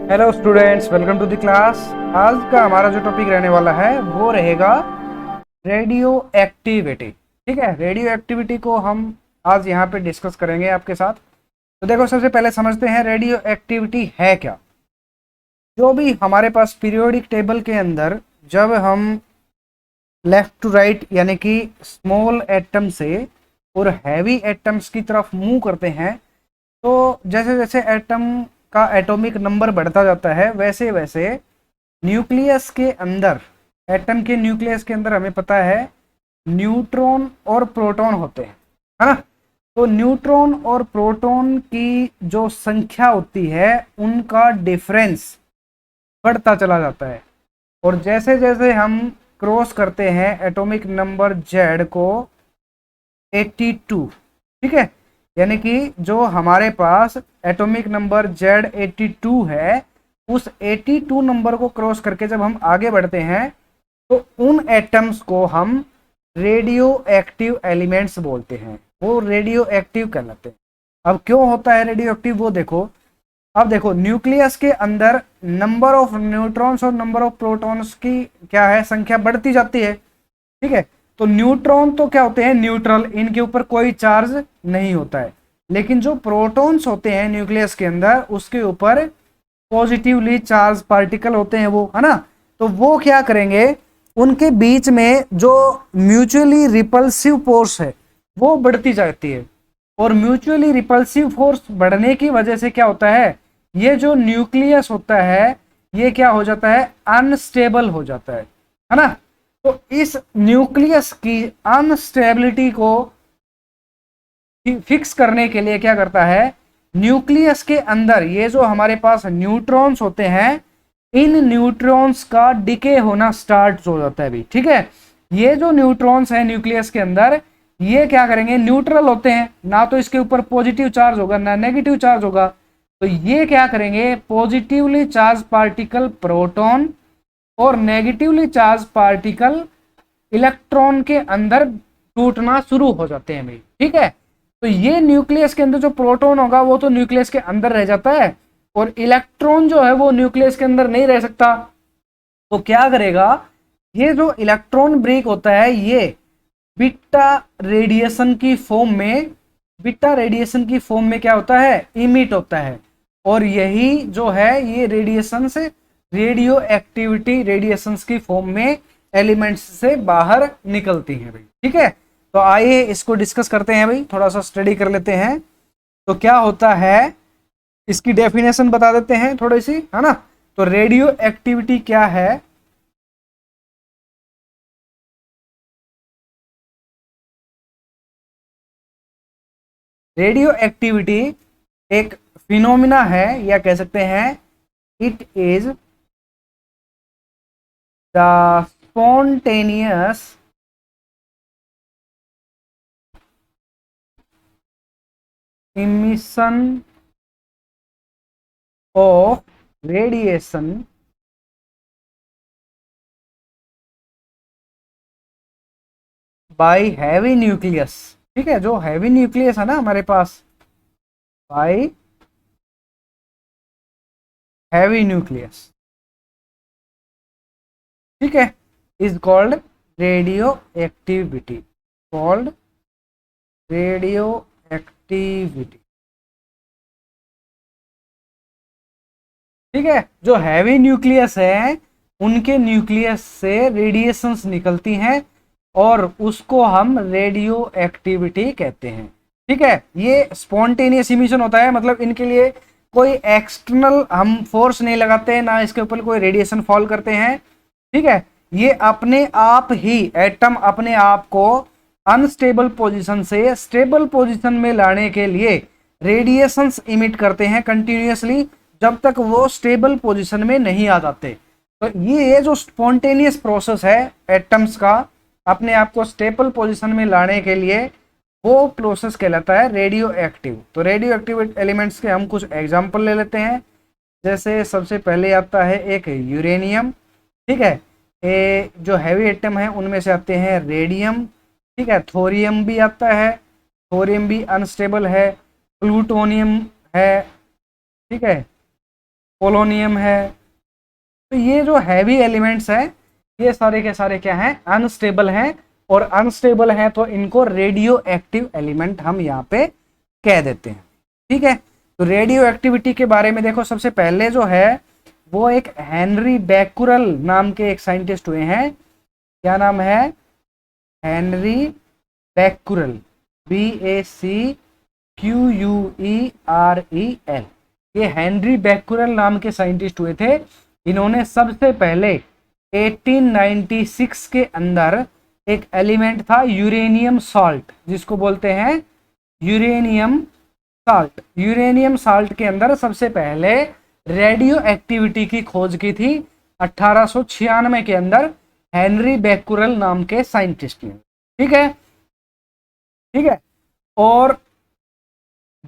Hello students, welcome to the class. आज का हमारा जो टॉपिक रहने वाला है वो रहेगा रेडियो एक्टिविटी। ठीक है, रेडियो एक्टिविटी को हम आज यहाँ पे डिस्कस करेंगे आपके साथ। तो देखो, सबसे पहले समझते हैं रेडियो एक्टिविटी है क्या। जो भी हमारे पास पीरियोडिक टेबल के अंदर जब हम लेफ्ट टू राइट यानी कि स्मॉल एटम से और हैवी एटम्स की तरफ मूव करते हैं, तो जैसे जैसे एटम का एटॉमिक नंबर बढ़ता जाता है वैसे वैसे न्यूक्लियस के अंदर, एटम के न्यूक्लियस के अंदर हमें पता है न्यूट्रॉन और प्रोटॉन होते हैं, है ना। तो न्यूट्रॉन और प्रोटॉन की जो संख्या होती है उनका डिफरेंस बढ़ता चला जाता है। और जैसे जैसे हम क्रॉस करते हैं एटॉमिक नंबर जेड को 82, ठीक है, यानी कि जो हमारे पास एटॉमिक नंबर जेड 82 है, उस 82 नंबर को क्रॉस करके जब हम आगे बढ़ते हैं तो उन एटम्स को हम रेडियो एक्टिव एलिमेंट्स बोलते हैं, वो रेडियो एक्टिव कहलाते हैं। अब क्यों होता है रेडियो एक्टिव वो देखो। अब देखो, न्यूक्लियस के अंदर नंबर ऑफ न्यूट्रॉन्स और नंबर ऑफ प्रोटॉन्स की क्या है, संख्या बढ़ती जाती है। ठीक है, तो न्यूट्रॉन तो क्या होते हैं, न्यूट्रल, इनके ऊपर कोई चार्ज नहीं होता है। लेकिन जो प्रोटॉन्स होते हैं न्यूक्लियस के अंदर, उसके ऊपर पॉजिटिवली चार्ज पार्टिकल होते हैं, वो, है ना। तो वो क्या करेंगे, उनके बीच में जो म्यूचुअली रिपल्सिव फोर्स है वो बढ़ती जाती है। और म्यूचुअली रिपल्सिव फोर्स बढ़ने की वजह से क्या होता है, ये जो न्यूक्लियस होता है ये क्या हो जाता है, अनस्टेबल हो जाता है ना। तो इस न्यूक्लियस की अनस्टेबिलिटी को फिक्स करने के लिए क्या करता है, न्यूक्लियस के अंदर ये जो हमारे पास न्यूट्रॉन्स होते हैं, इन न्यूट्रॉन्स का डिके होना स्टार्ट हो जाता है भी। ठीक है, ये जो न्यूट्रॉन्स है न्यूक्लियस के अंदर, ये क्या करेंगे, न्यूट्रल होते हैं, ना तो इसके ऊपर पॉजिटिव चार्ज होगा ना नेगेटिव चार्ज होगा। तो ये क्या करेंगे, पॉजिटिवली चार्ज पार्टिकल प्रोटॉन और नेगेटिवली चार्ज पार्टिकल इलेक्ट्रॉन के अंदर टूटना शुरू हो जाते हैं भाई। ठीक है, तो ये न्यूक्लियस के अंदर जो प्रोटॉन होगा वो तो न्यूक्लियस के अंदर रह जाता है, और इलेक्ट्रॉन जो है वो न्यूक्लियस के अंदर नहीं रह सकता। तो क्या करेगा, ये जो इलेक्ट्रॉन ब्रेक होता है ये बीटा रेडिएशन की फॉर्म में, बीटा रेडिएशन की फॉर्म में क्या होता है, इमिट होता है। और यही जो है ये रेडिएशन से, रेडियो एक्टिविटी रेडिएशंस की फॉर्म में एलिमेंट्स से बाहर निकलती हैं भाई। ठीक है, तो आइए इसको डिस्कस करते हैं भाई, थोड़ा सा स्टडी कर लेते हैं। तो क्या होता है, इसकी डेफिनेशन बता देते हैं थोड़ी सी, है ना। तो रेडियो एक्टिविटी क्या है, रेडियो एक्टिविटी एक फिनोमिना है, या कह सकते हैं it is the spontaneous emission of radiation by heavy nucleus। ठीक है, जो हैवी न्यूक्लियस है ना हमारे पास, बाय हैवी न्यूक्लियस, ठीक है, is called radio activity, called radio activity. ठीक है, जो हैवी न्यूक्लियस है उनके न्यूक्लियस से रेडिएशंस निकलती हैं और उसको हम रेडियो एक्टिविटी कहते हैं। ठीक है, ये स्पॉन्टेनियस इमिशन होता है, मतलब इनके लिए कोई एक्सटर्नल हम फोर्स नहीं लगाते हैं, ना इसके ऊपर कोई रेडिएशन फॉल करते हैं। ठीक है, ये अपने आप ही एटम अपने आप को अनस्टेबल पोजीशन से स्टेबल पोजीशन में लाने के लिए रेडिएशंस इमिट करते हैं कंटिन्यूअसली, जब तक वो स्टेबल पोजीशन में नहीं आ जाते। तो ये जो स्पॉन्टेनियस प्रोसेस है एटम्स का अपने आप को स्टेबल पोजीशन में लाने के लिए, वो प्रोसेस कहलाता है रेडियो एक्टिव। तो रेडियो एक्टिव एलिमेंट्स के हम कुछ एग्जांपल ले लेते हैं। जैसे सबसे पहले आता है एक यूरेनियम। ठीक है, ये जो हैवी एटम है उनमें से आते हैं रेडियम। ठीक है, थोरियम भी आता है, थोरियम भी अनस्टेबल है, प्लूटोनियम है। ठीक है, पोलोनियम है। तो ये जो हैवी एलिमेंट्स हैं ये सारे के सारे क्या हैं, अनस्टेबल हैं, और अनस्टेबल हैं तो इनको रेडियो एक्टिव एलिमेंट हम यहाँ पे कह देते हैं। ठीक है, तो रेडियो एक्टिविटी के बारे में देखो, सबसे पहले जो है वो एक हेनरी बैकुरल नाम के एक साइंटिस्ट हुए हैं। क्या नाम है? Henry Becquerel, BACQUEREL। ये हेनरी बैकुरल नाम के साइंटिस्ट हुए थे। इन्होंने सबसे पहले 1896 के अंदर एक एलिमेंट था यूरेनियम सॉल्ट, जिसको बोलते हैं यूरेनियम साल्ट। यूरेनियम साल्ट के अंदर सबसे पहले रेडियो एक्टिविटी की खोज की थी 1896 के अंदर हेनरी बैकुरल नाम के साइंटिस्ट ने। ठीक है, ठीक है। और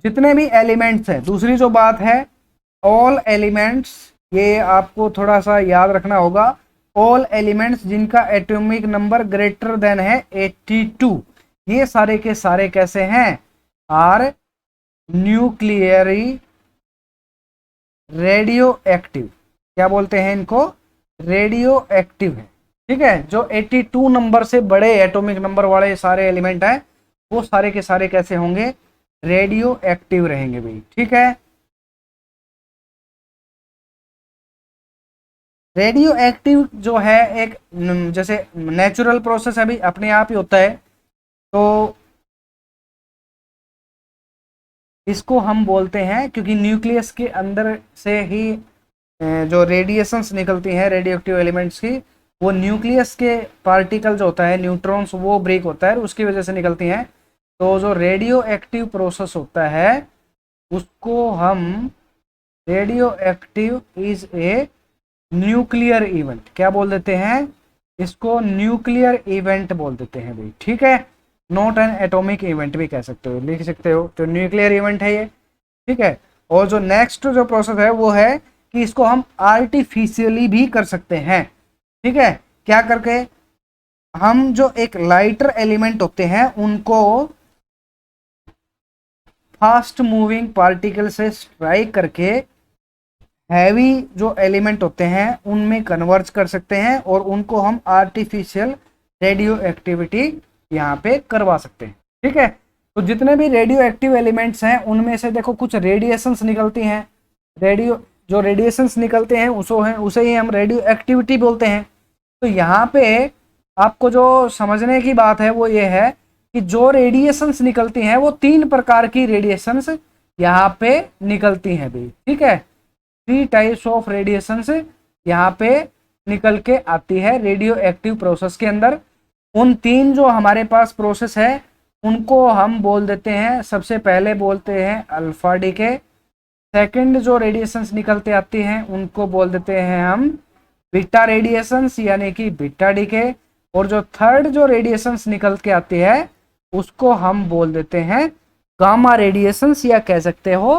जितने भी एलिमेंट्स हैं, दूसरी जो बात है, ऑल एलिमेंट्स, ये आपको थोड़ा सा याद रखना होगा, ऑल एलिमेंट्स जिनका एटॉमिक नंबर ग्रेटर देन है 82, ये सारे के सारे कैसे हैं? Are nuclearly radioactive. क्या बोलते हैं इनको? रेडियो एक्टिव है। ठीक है, जो 82 नंबर से बड़े एटॉमिक नंबर वाले सारे एलिमेंट हैं वो सारे के सारे कैसे होंगे? रेडियो एक्टिव रहेंगे भाई। ठीक है, रेडियो एक्टिव जो है एक जैसे नेचुरल प्रोसेस अभी अपने आप ही होता है, तो इसको हम बोलते हैं, क्योंकि न्यूक्लियस के अंदर से ही जो रेडिएशंस निकलती हैं रेडियो एक्टिव एलिमेंट्स की, वो न्यूक्लियस के पार्टिकल जो होता है न्यूट्रॉन्स, वो ब्रेक होता है, उसकी वजह से निकलती हैं। तो जो रेडियो एक्टिव प्रोसेस होता है उसको हम radio active is a nuclear event क्या बोल देते हैं? इसको न्यूक्लियर इवेंट बोल देते हैं भाई। ठीक है, नॉट एन एटॉमिक इवेंट भी कह सकते हो, लिख सकते हो, तो न्यूक्लियर इवेंट है ये। ठीक है, और जो नेक्स्ट जो प्रोसेस है वो है कि इसको हम आर्टिफिशियली भी कर सकते हैं। ठीक है, क्या करके? हम जो एक लाइटर एलिमेंट होते हैं उनको फास्ट मूविंग पार्टिकल से स्ट्राइक करके हैवी जो एलिमेंट होते हैं उनमें कन्वर्ज कर सकते हैं, और उनको हम आर्टिफिशियल रेडियो एक्टिविटी यहाँ पे करवा सकते हैं। ठीक है, तो जितने भी रेडियो एक्टिव एलिमेंट्स हैं उनमें से देखो कुछ रेडिएशंस निकलती हैं, जो रेडिएशंस निकलते हैं उसे ही हम रेडियो एक्टिविटी बोलते हैं। तो यहाँ पे आपको जो समझने की बात है वो ये है कि जो रेडिएशंस निकलती हैं वो 3 प्रकार की रेडिएशंस यहाँ पे निकलती हैं भाई। ठीक है, 3 टाइप्स ऑफ रेडिएशंस यहाँ पे निकल के आती है रेडियो एक्टिव प्रोसेस के अंदर। उन 3 जो हमारे पास प्रोसेस है उनको हम बोल देते हैं, सबसे पहले बोलते हैं अल्फा डीके। सेकंड जो रेडिएशंस निकलते आती हैं उनको बोल देते हैं हम बीटा रेडिएशंस यानी कि बीटा डीके। और जो थर्ड जो रेडिएशंस निकल के आती है उसको हम बोल देते हैं गामा रेडिएशंस, या कह सकते हो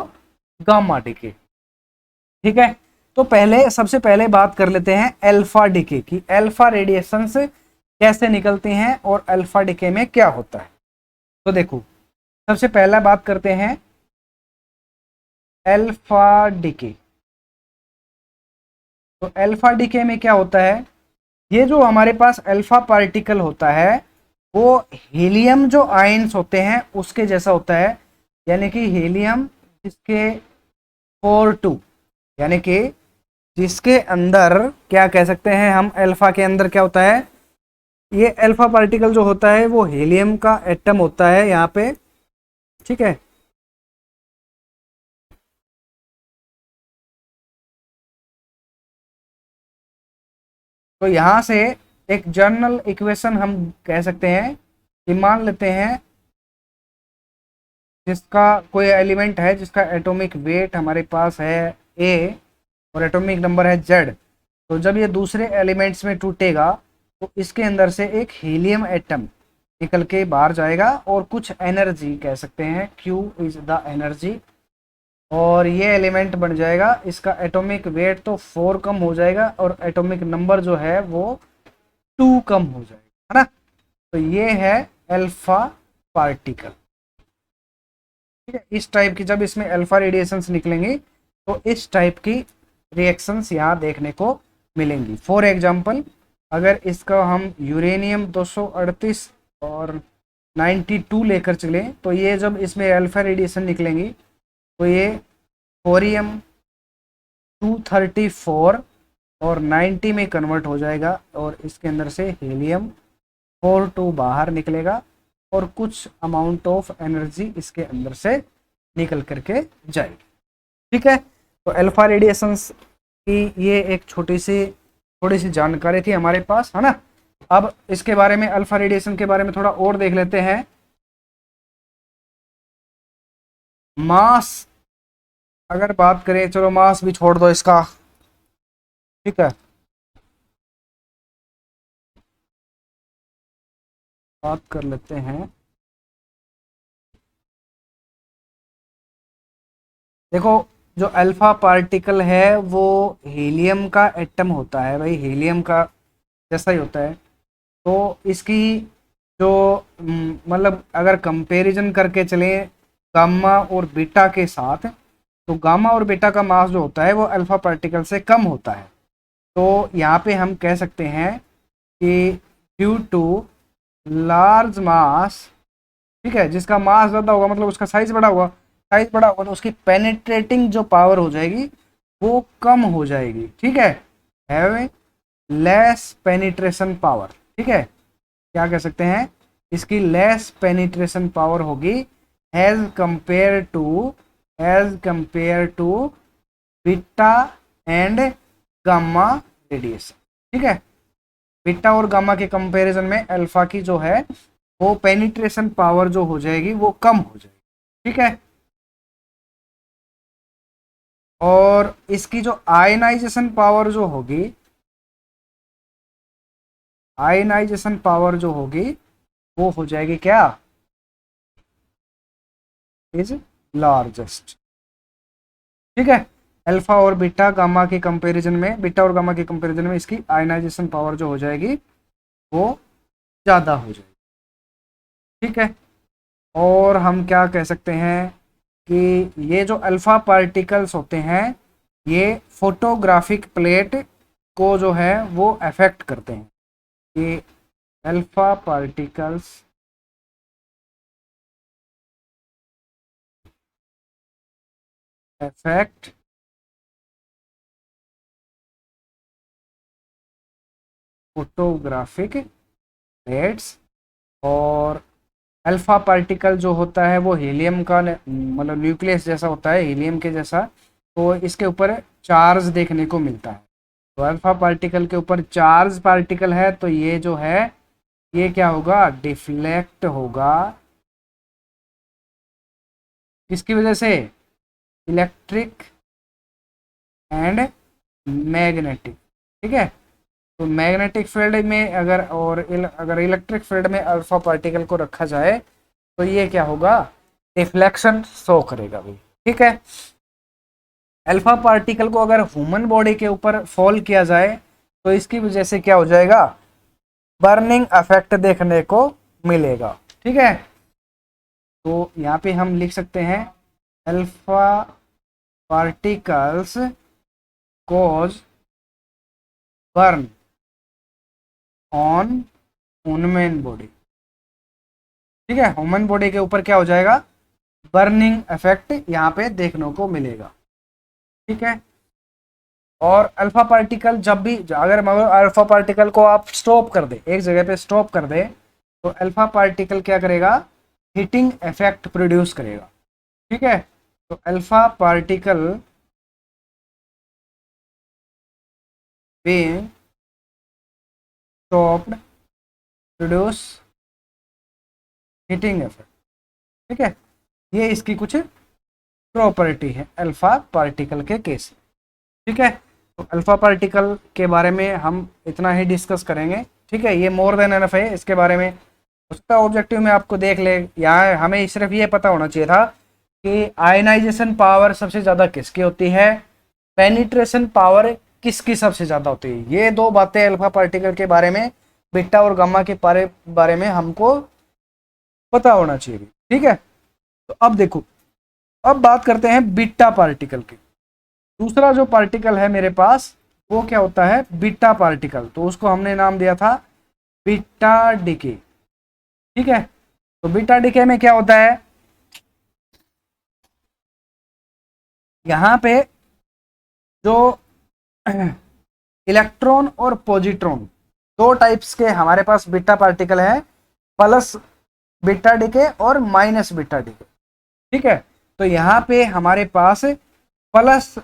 गामा डीके। ठीक है, तो सबसे पहले बात कर लेते हैं अल्फा डीके की। अल्फा रेडिएशंस कैसे निकलती हैं और अल्फा डीके में क्या होता है। तो देखो, सबसे पहला बात करते हैं अल्फा डीके। तो अल्फा डीके में क्या होता है? ये जो हमारे पास अल्फा पार्टिकल होता है वो हीलियम जो आयंस होते हैं उसके जैसा होता है, यानी कि हीलियम जिसके 4 2, यानी कि जिसके अंदर क्या कह सकते हैं हम, अल्फा के अंदर क्या होता है, ये अल्फा पार्टिकल जो होता है वो हीलियम का एटम होता है यहाँ पे। ठीक है, तो यहाँ से एक जनरल इक्वेशन हम कह सकते हैं कि मान लेते हैं जिसका कोई एलिमेंट है जिसका एटॉमिक वेट हमारे पास है A और एटॉमिक नंबर है Z। तो जब ये दूसरे एलिमेंट्स में टूटेगा तो इसके अंदर से एक हीलियम एटम निकल के बाहर जाएगा और कुछ एनर्जी कह सकते हैं, Q इज द एनर्जी, और ये एलिमेंट बन जाएगा। इसका एटॉमिक वेट तो 4 कम हो जाएगा और एटॉमिक नंबर जो है वो 2 कम हो जाएगा, है ना। तो ये है अल्फा पार्टिकल। ठीक है, इस टाइप की जब इसमें अल्फा रेडिएशंस निकलेंगी तो इस टाइप की रिएक्शंस यहाँ देखने को मिलेंगी। फॉर एग्जांपल अगर इसका हम यूरेनियम 238 और 92 लेकर चले तो ये जब इसमें अल्फा रेडिएशन निकलेंगी तो ये थोरियम 234 और 90 में कन्वर्ट हो जाएगा और इसके अंदर से हीलियम 42 बाहर निकलेगा और कुछ अमाउंट ऑफ एनर्जी इसके अंदर से निकल करके जाएगी। ठीक है, तो अल्फा रेडिएशंस की ये एक थोड़ी सी जानकारी थी हमारे पास, है ना। अब इसके बारे में, अल्फा रेडिएशन के बारे में थोड़ा और देख लेते हैं। मास अगर बात करें, चलो मास भी छोड़ दो इसका, ठीक है, बात कर लेते हैं। देखो जो अल्फा पार्टिकल है वो हीलियम का एटम होता है भाई, हीलियम का जैसा ही होता है। तो इसकी जो मतलब अगर कंपैरिजन करके चलें गामा और बीटा के साथ, तो गामा और बीटा का मास जो होता है वो अल्फा पार्टिकल से कम होता है। तो यहाँ पे हम कह सकते हैं कि ड्यू टू लार्ज मास, ठीक है, जिसका मास ज़्यादा होगा मतलब उसका साइज बड़ा होगा, साइज बड़ा होगा तो उसकी पेनिट्रेटिंग जो पावर हो जाएगी वो कम हो जाएगी। ठीक है, हैव लेस पेनिट्रेशन पावर। ठीक है, क्या कह सकते हैं, इसकी लेस पेनिट्रेशन पावर होगी as compare to beta and gamma radiation. ठीक है, बीटा और गामा के कंपैरिजन में अल्फा की जो है वो पेनिट्रेशन पावर जो हो जाएगी वो कम हो जाएगी। ठीक है, और इसकी जो आयनाइजेशन पावर जो होगी, आयनाइजेशन पावर जो होगी वो हो जाएगी क्या, इज लार्जेस्ट। ठीक है, अल्फा और बीटा गामा के कंपैरिजन में, बीटा और गामा के कंपैरिजन में इसकी आयनाइजेशन पावर जो हो जाएगी वो ज़्यादा हो जाएगी। ठीक है, और हम क्या कह सकते हैं कि ये जो अल्फा पार्टिकल्स होते हैं ये फोटोग्राफिक प्लेट को जो है वो अफेक्ट करते हैं। ये alpha particles affect photographic plates, और अल्फा पार्टिकल जो होता है वो हीलियम का मतलब न्यूक्लियस जैसा होता है, हीलियम के जैसा, तो इसके ऊपर चार्ज देखने को मिलता है। तो अल्फा पार्टिकल के ऊपर चार्ज पार्टिकल है तो ये जो है ये क्या होगा, डिफ्लेक्ट होगा। किसकी वजह से, इलेक्ट्रिक एंड मैग्नेटिक। ठीक है, तो मैग्नेटिक फील्ड में अगर इलेक्ट्रिक फील्ड में अल्फा पार्टिकल को रखा जाए तो ये क्या होगा, डिफ्लेक्शन शो करेगा भाई। ठीक है, अल्फा पार्टिकल को अगर ह्यूमन बॉडी के ऊपर फॉल किया जाए तो इसकी वजह से क्या हो जाएगा, बर्निंग इफेक्ट देखने को मिलेगा। ठीक है, तो यहाँ पे हम लिख सकते हैं alpha particles cause burn on human body. ठीक है, ह्यूमन बॉडी के ऊपर क्या हो जाएगा, बर्निंग इफेक्ट यहाँ पे देखने को मिलेगा। ठीक है, और अल्फा पार्टिकल जब भी, अगर अल्फा पार्टिकल को आप स्टॉप कर दे, एक जगह पे स्टॉप कर दे, तो अल्फा पार्टिकल क्या करेगा, हीटिंग इफेक्ट प्रोड्यूस करेगा। ठीक है, तो alpha particle being stopped produce heating effect. ठीक है, ये इसकी कुछ प्रॉपर्टी है अल्फा पार्टिकल के केस। ठीक है, तो अल्फा पार्टिकल के बारे में हम इतना ही डिस्कस करेंगे। ठीक है, ये मोर देन एनफ है, इसके बारे में उसका ऑब्जेक्टिव में आपको देख ले, यहाँ हमें सिर्फ ये पता होना चाहिए था कि आयनाइजेशन पावर सबसे ज़्यादा किसकी होती है, पेनिट्रेशन पावर किसकी सबसे ज़्यादा होती है। ये दो बातें अल्फा पार्टिकल के बारे में, बीटा और गामा के बारे में हमको पता होना चाहिए। ठीक है, तो अब देखो, अब बात करते हैं बीटा पार्टिकल की। दूसरा जो पार्टिकल है मेरे पास वो क्या होता है, बीटा पार्टिकल, तो उसको हमने नाम दिया था बीटा डिके। ठीक है, तो बीटा डिके में क्या होता है, यहां पे जो इलेक्ट्रॉन और पॉजिट्रॉन दो टाइप्स के हमारे पास बीटा पार्टिकल है, प्लस बीटा डिके और माइनस बीटा डिके। ठीक है, तो यहाँ पे हमारे पास प्लस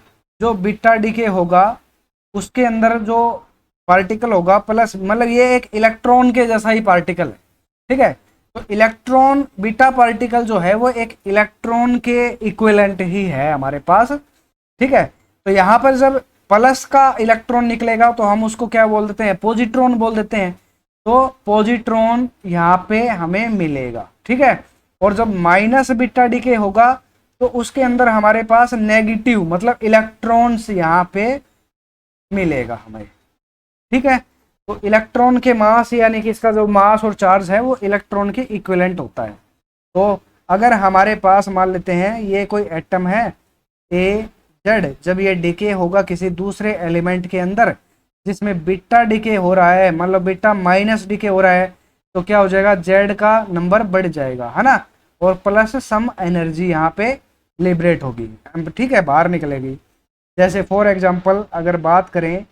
जो बीटा डिके होगा उसके अंदर जो पार्टिकल होगा प्लस, मतलब ये एक इलेक्ट्रॉन के जैसा ही पार्टिकल है। ठीक है, तो इलेक्ट्रॉन बीटा पार्टिकल जो है वो एक इलेक्ट्रॉन के इक्विवेलेंट ही है हमारे पास। ठीक है, तो यहाँ पर जब प्लस का इलेक्ट्रॉन निकलेगा तो हम उसको क्या बोल देते हैं, पॉजिट्रॉन बोल देते हैं। तो पॉजिट्रॉन यहाँ पे हमें मिलेगा। ठीक है, और जब माइनस बीटा डिके होगा तो उसके अंदर हमारे पास नेगेटिव मतलब इलेक्ट्रॉन्स यहाँ पे मिलेगा हमें। ठीक है, तो इलेक्ट्रॉन के मास यानी कि इसका जो मास और चार्ज है वो इलेक्ट्रॉन के इक्विवेलेंट होता है। तो अगर हमारे पास मान लेते हैं ये कोई एटम है ए जेड, जब ये डिके होगा किसी दूसरे एलिमेंट के अंदर जिसमें बीटा डिके हो रहा है, मतलब बीटा माइनस डिके हो रहा है, तो क्या हो जाएगा, जेड का नंबर बढ़ जाएगा, है ना, और प्लस सम एनर्जी यहाँ पे लिबरेट होगी। ठीक है, बाहर निकलेगी। जैसे फॉर एग्जांपल अगर बात करें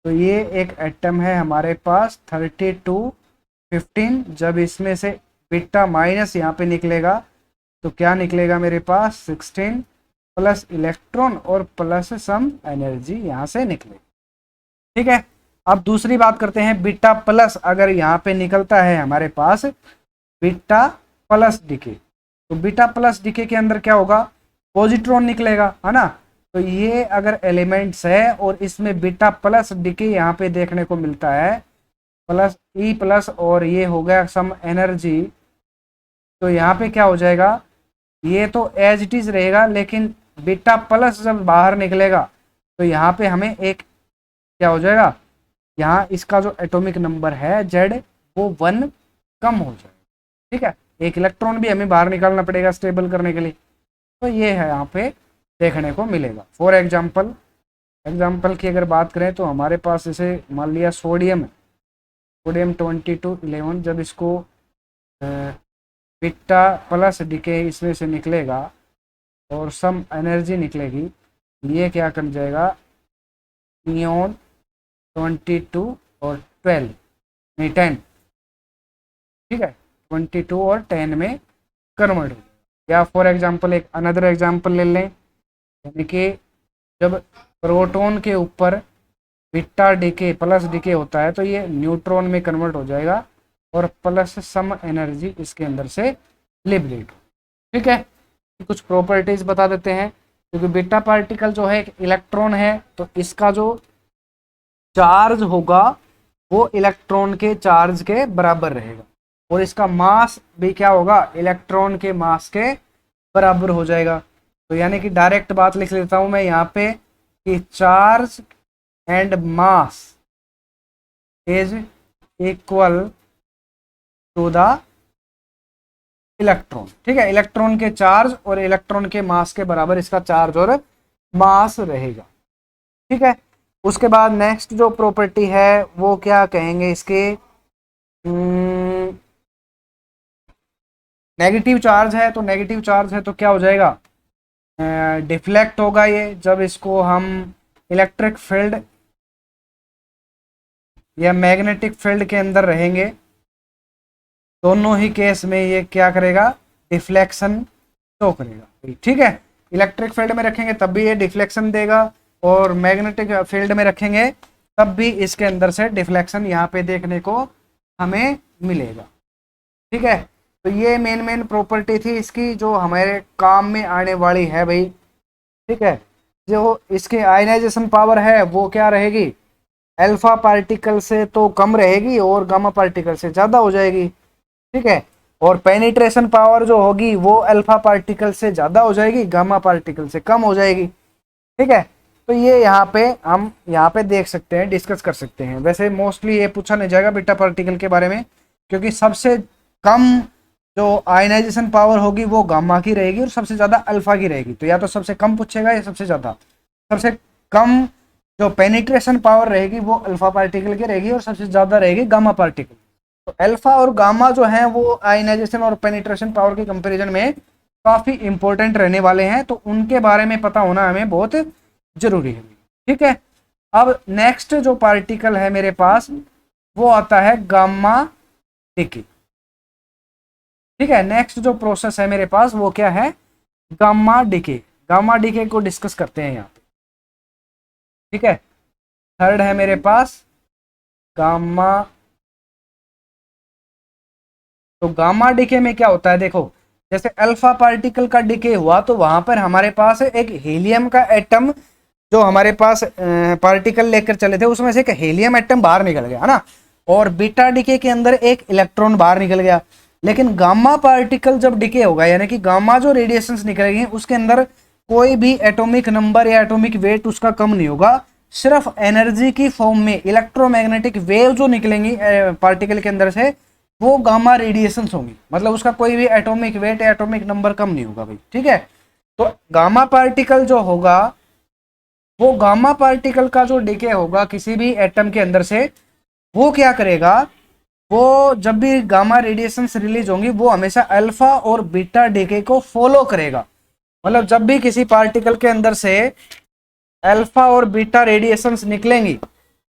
तो ये एक एटम है हमारे पास 3215, जब इसमें से बीटा माइनस यहाँ पे निकलेगा तो क्या निकलेगा मेरे पास 16 प्लस इलेक्ट्रॉन और प्लस सम एनर्जी यहाँ से निकलेगी। ठीक है, अब दूसरी बात करते हैं, बीटा प्लस अगर यहाँ पे निकलता है हमारे पास बीटा प्लस डिके, तो बीटा प्लस डिके के अंदर क्या होगा, पॉजिट्रॉन निकलेगा, है ना। तो ये अगर एलिमेंट्स है और इसमें बीटा प्लस डिके यहाँ पे देखने को मिलता है, प्लस ई प्लस और ये हो गया सम एनर्जी, तो यहाँ पे क्या हो जाएगा, ये तो एज इट इज रहेगा, लेकिन बीटा प्लस जब बाहर निकलेगा तो यहाँ पे हमें एक क्या हो जाएगा, यहाँ इसका जो एटॉमिक नंबर है जेड वो 1 कम हो जाएगा। ठीक है, एक इलेक्ट्रॉन भी हमें बाहर निकालना पड़ेगा स्टेबल करने के लिए, तो ये है यहाँ पे देखने को मिलेगा। फॉर एग्जाम्पल की अगर बात करें तो हमारे पास जैसे मान लिया सोडियम 2211, जब इसको बीटा प्लस डिके इसमें से निकलेगा और सम एनर्जी निकलेगी, ये क्या कर जाएगा, नियॉन 22 और 12 नहीं 10, ठीक है, 22 और 10 में कन्वर्ट हो। या फॉर एग्जांपल एक अनदर एग्जांपल ले लें, यानी कि जब प्रोटॉन के ऊपर बीटा डिके प्लस डिके होता है तो ये न्यूट्रॉन में कन्वर्ट हो जाएगा और प्लस सम एनर्जी इसके अंदर से लिबरेट। ठीक है, कुछ प्रॉपर्टीज बता देते हैं, क्योंकि बीटा पार्टिकल जो है एक इलेक्ट्रॉन है तो इसका जो चार्ज होगा वो इलेक्ट्रॉन के चार्ज के बराबर रहेगा और इसका मास भी क्या होगा, इलेक्ट्रॉन के मास के बराबर हो जाएगा। तो यानी कि डायरेक्ट बात लिख लेता हूं मैं यहाँ पे कि charge and mass is equal to the electron. ठीक है, इलेक्ट्रॉन के चार्ज और इलेक्ट्रॉन के मास के बराबर इसका चार्ज और मास रहेगा। ठीक है, उसके बाद नेक्स्ट जो प्रॉपर्टी है वो क्या कहेंगे, इसके नेगेटिव चार्ज है, तो नेगेटिव चार्ज है तो क्या हो जाएगा, डिफ्लेक्ट होगा ये, जब इसको हम इलेक्ट्रिक फील्ड या मैग्नेटिक फील्ड के अंदर रहेंगे, दोनों ही केस में ये क्या करेगा, डिफ्लेक्शन शो करेगा। ठीक है, इलेक्ट्रिक फील्ड में रखेंगे तब भी ये डिफ्लेक्शन देगा और मैग्नेटिक फील्ड में रखेंगे तब भी इसके अंदर से डिफ्लेक्शन यहाँ पे देखने को हमें मिलेगा। ठीक है, तो ये मेन प्रॉपर्टी थी इसकी जो हमारे काम में आने वाली है भाई। ठीक है, जो इसके आयनाइजेशन पावर है वो क्या रहेगी, अल्फा पार्टिकल से तो कम रहेगी और गामा पार्टिकल से ज़्यादा हो जाएगी। ठीक है, और पेनिट्रेशन पावर जो होगी वो अल्फा पार्टिकल से ज़्यादा हो जाएगी, गामा पार्टिकल से कम हो जाएगी। ठीक है, तो ये यहाँ पे हम यहाँ पे देख सकते हैं, डिस्कस कर सकते हैं। वैसे मोस्टली ये पूछा नहीं जाएगा बीटा पार्टिकल के बारे में, क्योंकि सबसे कम जो आयनाइजेशन पावर होगी वो गामा की रहेगी और सबसे ज़्यादा अल्फा की रहेगी। तो या तो सबसे कम पूछेगा या सबसे ज़्यादा। सबसे कम जो पेनिट्रेशन पावर रहेगी वो अल्फा पार्टिकल की रहेगी और सबसे ज़्यादा रहेगी गामा पार्टिकल। तो अल्फा और गामा जो है वो आयनाइजेशन और पेनिट्रेशन पावर के कंपैरिजन में काफ़ी इंपॉर्टेंट रहने वाले हैं, तो उनके बारे में पता होना हमें बहुत जरूरी है। ठीक है, अब नेक्स्ट जो पार्टिकल है मेरे पास वो आता है गामा डिके। ठीक है, नेक्स्ट जो प्रोसेस है मेरे पास वो क्या है, गामा डिके। गामा डिके को डिस्कस करते हैं यहाँ पे। ठीक है, थर्ड है मेरे पास गामा। तो गामा डिके में क्या होता है, देखो जैसे अल्फा पार्टिकल का डिके हुआ तो वहां पर हमारे पास एक हीलियम का एटम, जो हमारे पास पार्टिकल लेकर चले थे उसमें से एक हीलियम एटम बाहर निकल गया है ना, और बीटा डिके के अंदर एक इलेक्ट्रॉन बाहर निकल गया। लेकिन गामा पार्टिकल जब डिके होगा यानी कि गामा जो रेडिएशंस निकलेगी उसके अंदर कोई भी एटॉमिक नंबर या एटॉमिक वेट उसका कम नहीं होगा, सिर्फ एनर्जी की फॉर्म में इलेक्ट्रोमैग्नेटिक वेव जो निकलेंगी पार्टिकल के अंदर से वो गामा रेडिएशंस होंगी, मतलब उसका कोई भी एटॉमिक वेट या एटॉमिक नंबर कम नहीं होगा भाई। ठीक है, तो गामा पार्टिकल जो होगा वो गामा पार्टिकल का जो डिके होगा किसी भी एटम के अंदर से, वो क्या करेगा, वो जब भी गामा रेडिएशंस रिलीज होंगी वो हमेशा अल्फा और बीटा डिके को फॉलो करेगा। मतलब जब भी किसी पार्टिकल के अंदर से अल्फा और बीटा रेडिएशंस निकलेंगी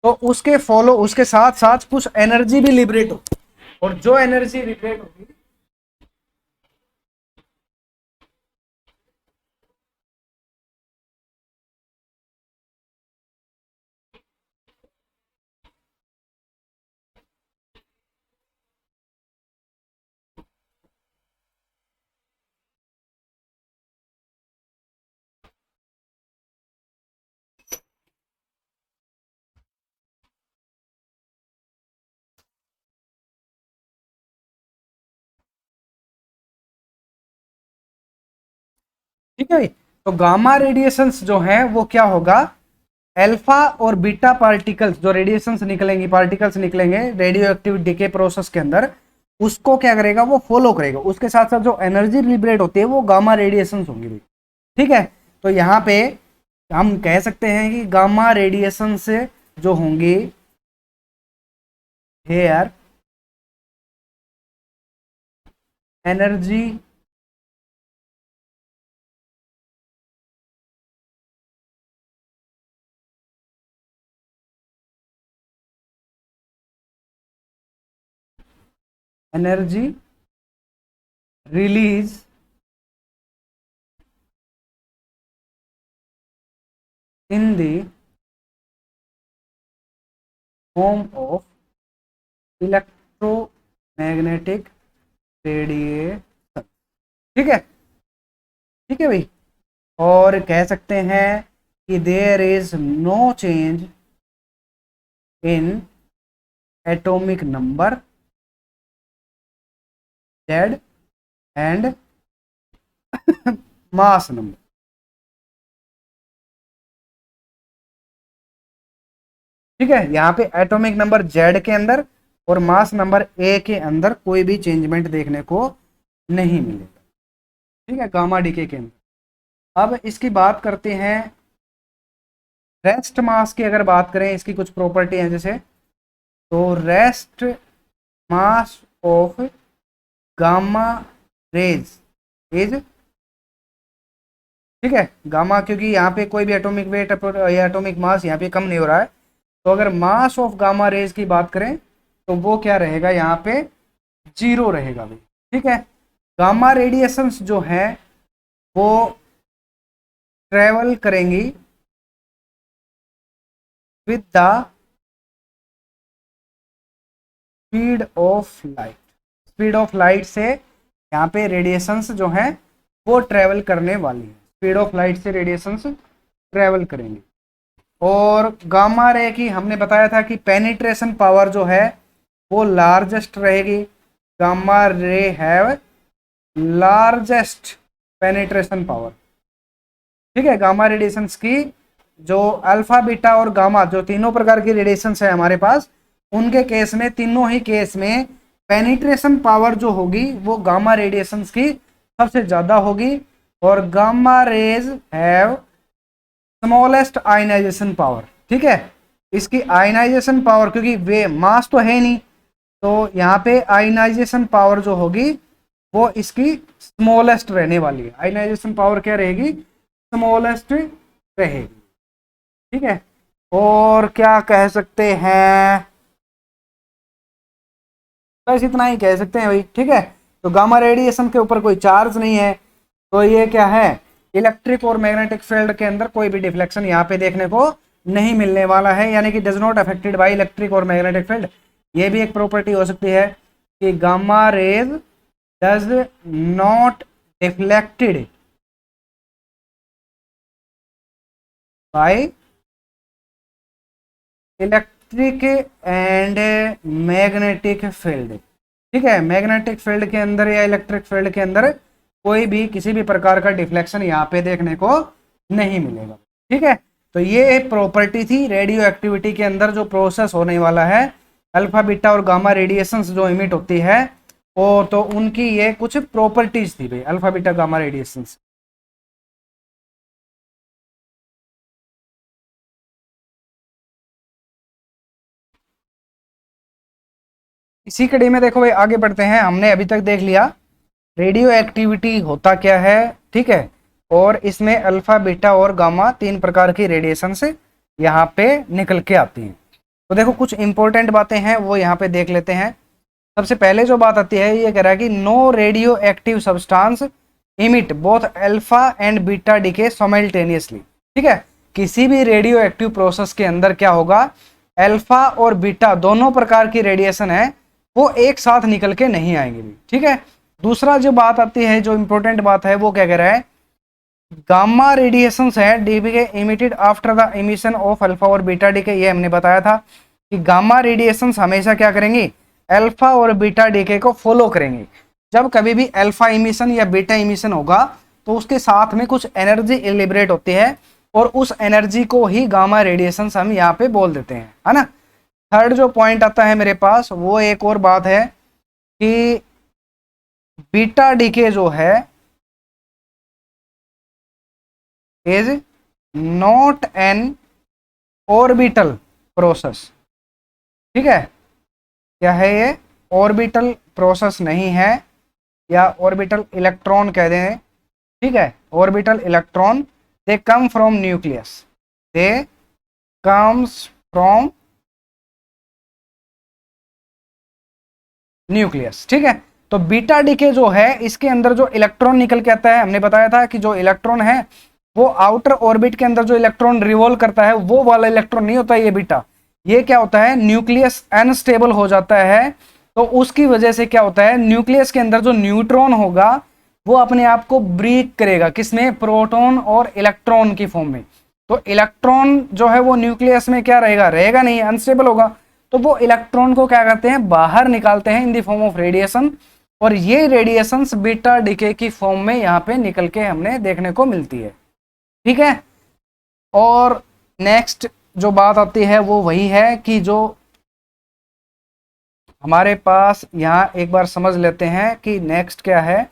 तो उसके फॉलो उसके साथ साथ कुछ एनर्जी भी लिबरेट हो, और जो एनर्जी लिबरेट होगी ठीक है, तो गामा रेडिएशंस जो है वो क्या होगा, अल्फा और बीटा पार्टिकल्स जो रेडिएशंस निकलेंगी, पार्टिकल्स निकलेंगे रेडियो एक्टिव डिके प्रोसेस के अंदर, उसको क्या करेगा, वो फॉलो करेगा। उसके साथ साथ जो एनर्जी लिबरेट होती है वो गामा रेडिएशंस होंगी भाई। ठीक है, तो यहाँ पे हम कह सकते हैं कि गामा रेडिएशन से जो होंगी here energy energy release in the form of electromagnetic radiation. ठीक है, ठीक है भाई, और कह सकते हैं कि there is no change in atomic number Z and mass number. ठीक है, यहाँ पे एटॉमिक नंबर Z के अंदर और मास नंबर A के अंदर कोई भी चेंजमेंट देखने को नहीं मिलेगा। ठीक है, गामा डीके के अंदर। अब इसकी बात करते हैं रेस्ट मास की। अगर बात करें इसकी कुछ प्रॉपर्टी है जैसे, तो rest mass of gamma rays is, ठीक है, गामा क्योंकि यहाँ पे कोई भी एटॉमिक वेट या एटॉमिक मास यहाँ पे कम नहीं हो रहा है, तो अगर मास ऑफ गामा रेज की बात करें तो वो क्या रहेगा, यहाँ पे 0 रहेगा भाई। ठीक है, गामा रेडिएशंस जो है वो ट्रेवल करेंगी with the speed of light. Speed of light से यहाँ पे रेडिएशंस जो हैं वो ट्रेवल करने वाली है, स्पीड ऑफ लाइट से रेडिएशंस ट्रेवल करेंगे। और गामा रे की हमने बताया था कि पेनिट्रेशन पावर जो है वो लार्जेस्ट रहेगी। Gamma ray have largest penetration power. ठीक है, गामा रेडिएशंस की जो अल्फा बीटा और गामा जो तीनों प्रकार की रेडिएशंस है हमारे पास, उनके केस में तीनों ही केस में पेनिट्रेशन पावर जो होगी वो गामा रेडिएशंस की सबसे ज्यादा होगी। और gamma rays have smallest ionization power, ठीक है। इसकी आयनाइजेशन पावर, क्योंकि वे मास तो है नहीं, तो यहाँ पे आयनाइजेशन पावर जो होगी वो इसकी स्मॉलेस्ट रहने वाली है। आयनाइजेशन पावर क्या रहेगी? स्मॉलेस्ट रहेगी, ठीक है। और क्या कह सकते हैं, बस इतना ही कह सकते हैं भाई, ठीक है। तो गामा रेडिएशन के ऊपर कोई चार्ज नहीं है, तो ये क्या है, इलेक्ट्रिक और मैग्नेटिक फील्ड के अंदर कोई भी डिफ्लेक्शन यहाँ पे देखने को नहीं मिलने वाला है, यानी कि does not affected by electric और मैग्नेटिक फील्ड। ये भी एक प्रॉपर्टी हो सकती है कि gamma rays does not deflected by electric and magnetic field, ठीक है। मैग्नेटिक फील्ड के अंदर या इलेक्ट्रिक फील्ड के अंदर कोई भी किसी भी प्रकार का डिफ्लेक्शन यहाँ पे देखने को नहीं मिलेगा, ठीक है। तो ये प्रॉपर्टी थी रेडियो एक्टिविटी के अंदर जो प्रोसेस होने वाला है, अल्फा बीटा और गामा रेडिएशंस जो इमिट होती है, और तो उनकी ये कुछ प्रॉपर्टीज थी भाई, अल्फा बीटा गामा रेडिएशंस। इसी कड़ी में देखो भाई आगे बढ़ते हैं। हमने अभी तक देख लिया रेडियो एक्टिविटी होता क्या है, ठीक है, और इसमें अल्फा बीटा और गामा तीन प्रकार की रेडिएशन से यहाँ पे निकल के आती हैं। तो देखो कुछ इंपॉर्टेंट बातें हैं वो यहाँ पे देख लेते हैं। सबसे पहले जो बात आती है ये कह रहा है कि no radio active substance emit both alpha and beta decay simultaneously, ठीक है। किसी भी रेडियो एक्टिव प्रोसेस के अंदर क्या होगा, अल्फा और बीटा दोनों प्रकार की रेडिएशन है वो एक साथ निकल के नहीं आएंगे, ठीक है। दूसरा जो बात आती है, जो इंपॉर्टेंट बात है, वो क्या कह रहा है, गामा रेडिएशंस है decay emitted after the emission of alpha और बीटा डीके। ये हमने बताया था कि गामा रेडिएशंस हमेशा क्या करेंगी, अल्फा और बीटा डीके को फॉलो करेंगे। जब कभी भी अल्फा इमिशन या बीटा इमिशन होगा तो उसके साथ में कुछ एनर्जी लिबरेट होती है, और उस एनर्जी को ही गामा रेडिएशंस हम यहाँ पे बोल देते हैं, है ना। थर्ड जो पॉइंट आता है मेरे पास, वो एक और बात है कि बीटा डीके जो है is not an orbital process, ठीक है। क्या है ये, ऑर्बिटल प्रोसेस नहीं है, या ऑर्बिटल इलेक्ट्रॉन कह दें, ठीक है। Orbital electron they come from nucleus, they comes from nucleus, ठीक है। तो बीटा डीके जो है इसके अंदर जो इलेक्ट्रॉन निकल के आता है, हमने बताया था कि जो इलेक्ट्रॉन है वो आउटर ऑर्बिट के अंदर जो इलेक्ट्रॉन रिवॉल्व करता है वो वाला इलेक्ट्रॉन नहीं होता ये बीटा। ये क्या होता है, न्यूक्लियस अनस्टेबल हो जाता है, तो उसकी वजह से क्या होता है, न्यूक्लियस के अंदर जो न्यूट्रॉन होगा वो अपने आप को ब्रेक करेगा, किसमें, प्रोटॉन और इलेक्ट्रॉन की फॉर्म में। तो इलेक्ट्रॉन जो है वो न्यूक्लियस में क्या रहेगा, रहेगा नहीं, अनस्टेबल होगा। तो वो इलेक्ट्रॉन को क्या करते हैं, बाहर निकालते हैं इन द फॉर्म ऑफ रेडिएशन, और ये रेडिएशंस बीटा डीके की फॉर्म में यहाँ पे निकल के हमने देखने को मिलती है, ठीक है। और नेक्स्ट जो बात आती है वो वही है कि जो हमारे पास यहाँ एक बार समझ लेते हैं कि नेक्स्ट क्या है,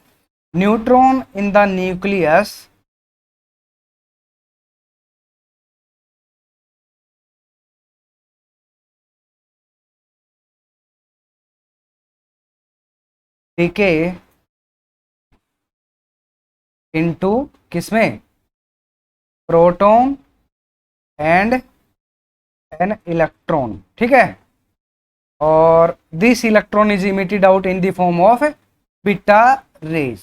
neutron in the nucleus decay into किसमें, प्रोटॉन एंड एन इलेक्ट्रॉन, ठीक है। और this electron is emitted out in the form of beta rays,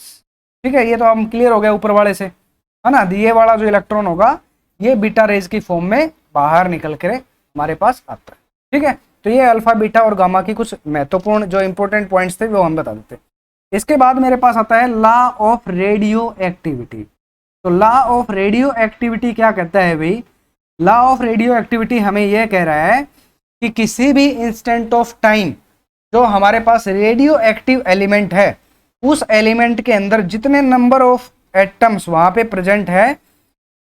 ठीक है। ये तो हम क्लियर हो गया ऊपर वाले से, है ना। ये वाला जो इलेक्ट्रॉन होगा ये बीटा रेज की फॉर्म में बाहर निकल कर हमारे पास आता है, ठीक है। तो ये अल्फा बीटा और गामा की कुछ महत्वपूर्ण जो इंपॉर्टेंट पॉइंट्स थे वो हम बता देते हैं। इसके बाद मेरे पास आता है लॉ ऑफ रेडियो एक्टिविटी। तो लॉ ऑफ रेडियो एक्टिविटी क्या कहता है भाई, लॉ ऑफ रेडियो एक्टिविटी हमें यह कह रहा है कि किसी भी इंस्टेंट ऑफ टाइम जो हमारे पास रेडियो एक्टिव एलिमेंट है, उस एलिमेंट के अंदर जितने नंबर ऑफ एटम्स वहां पे प्रेजेंट है,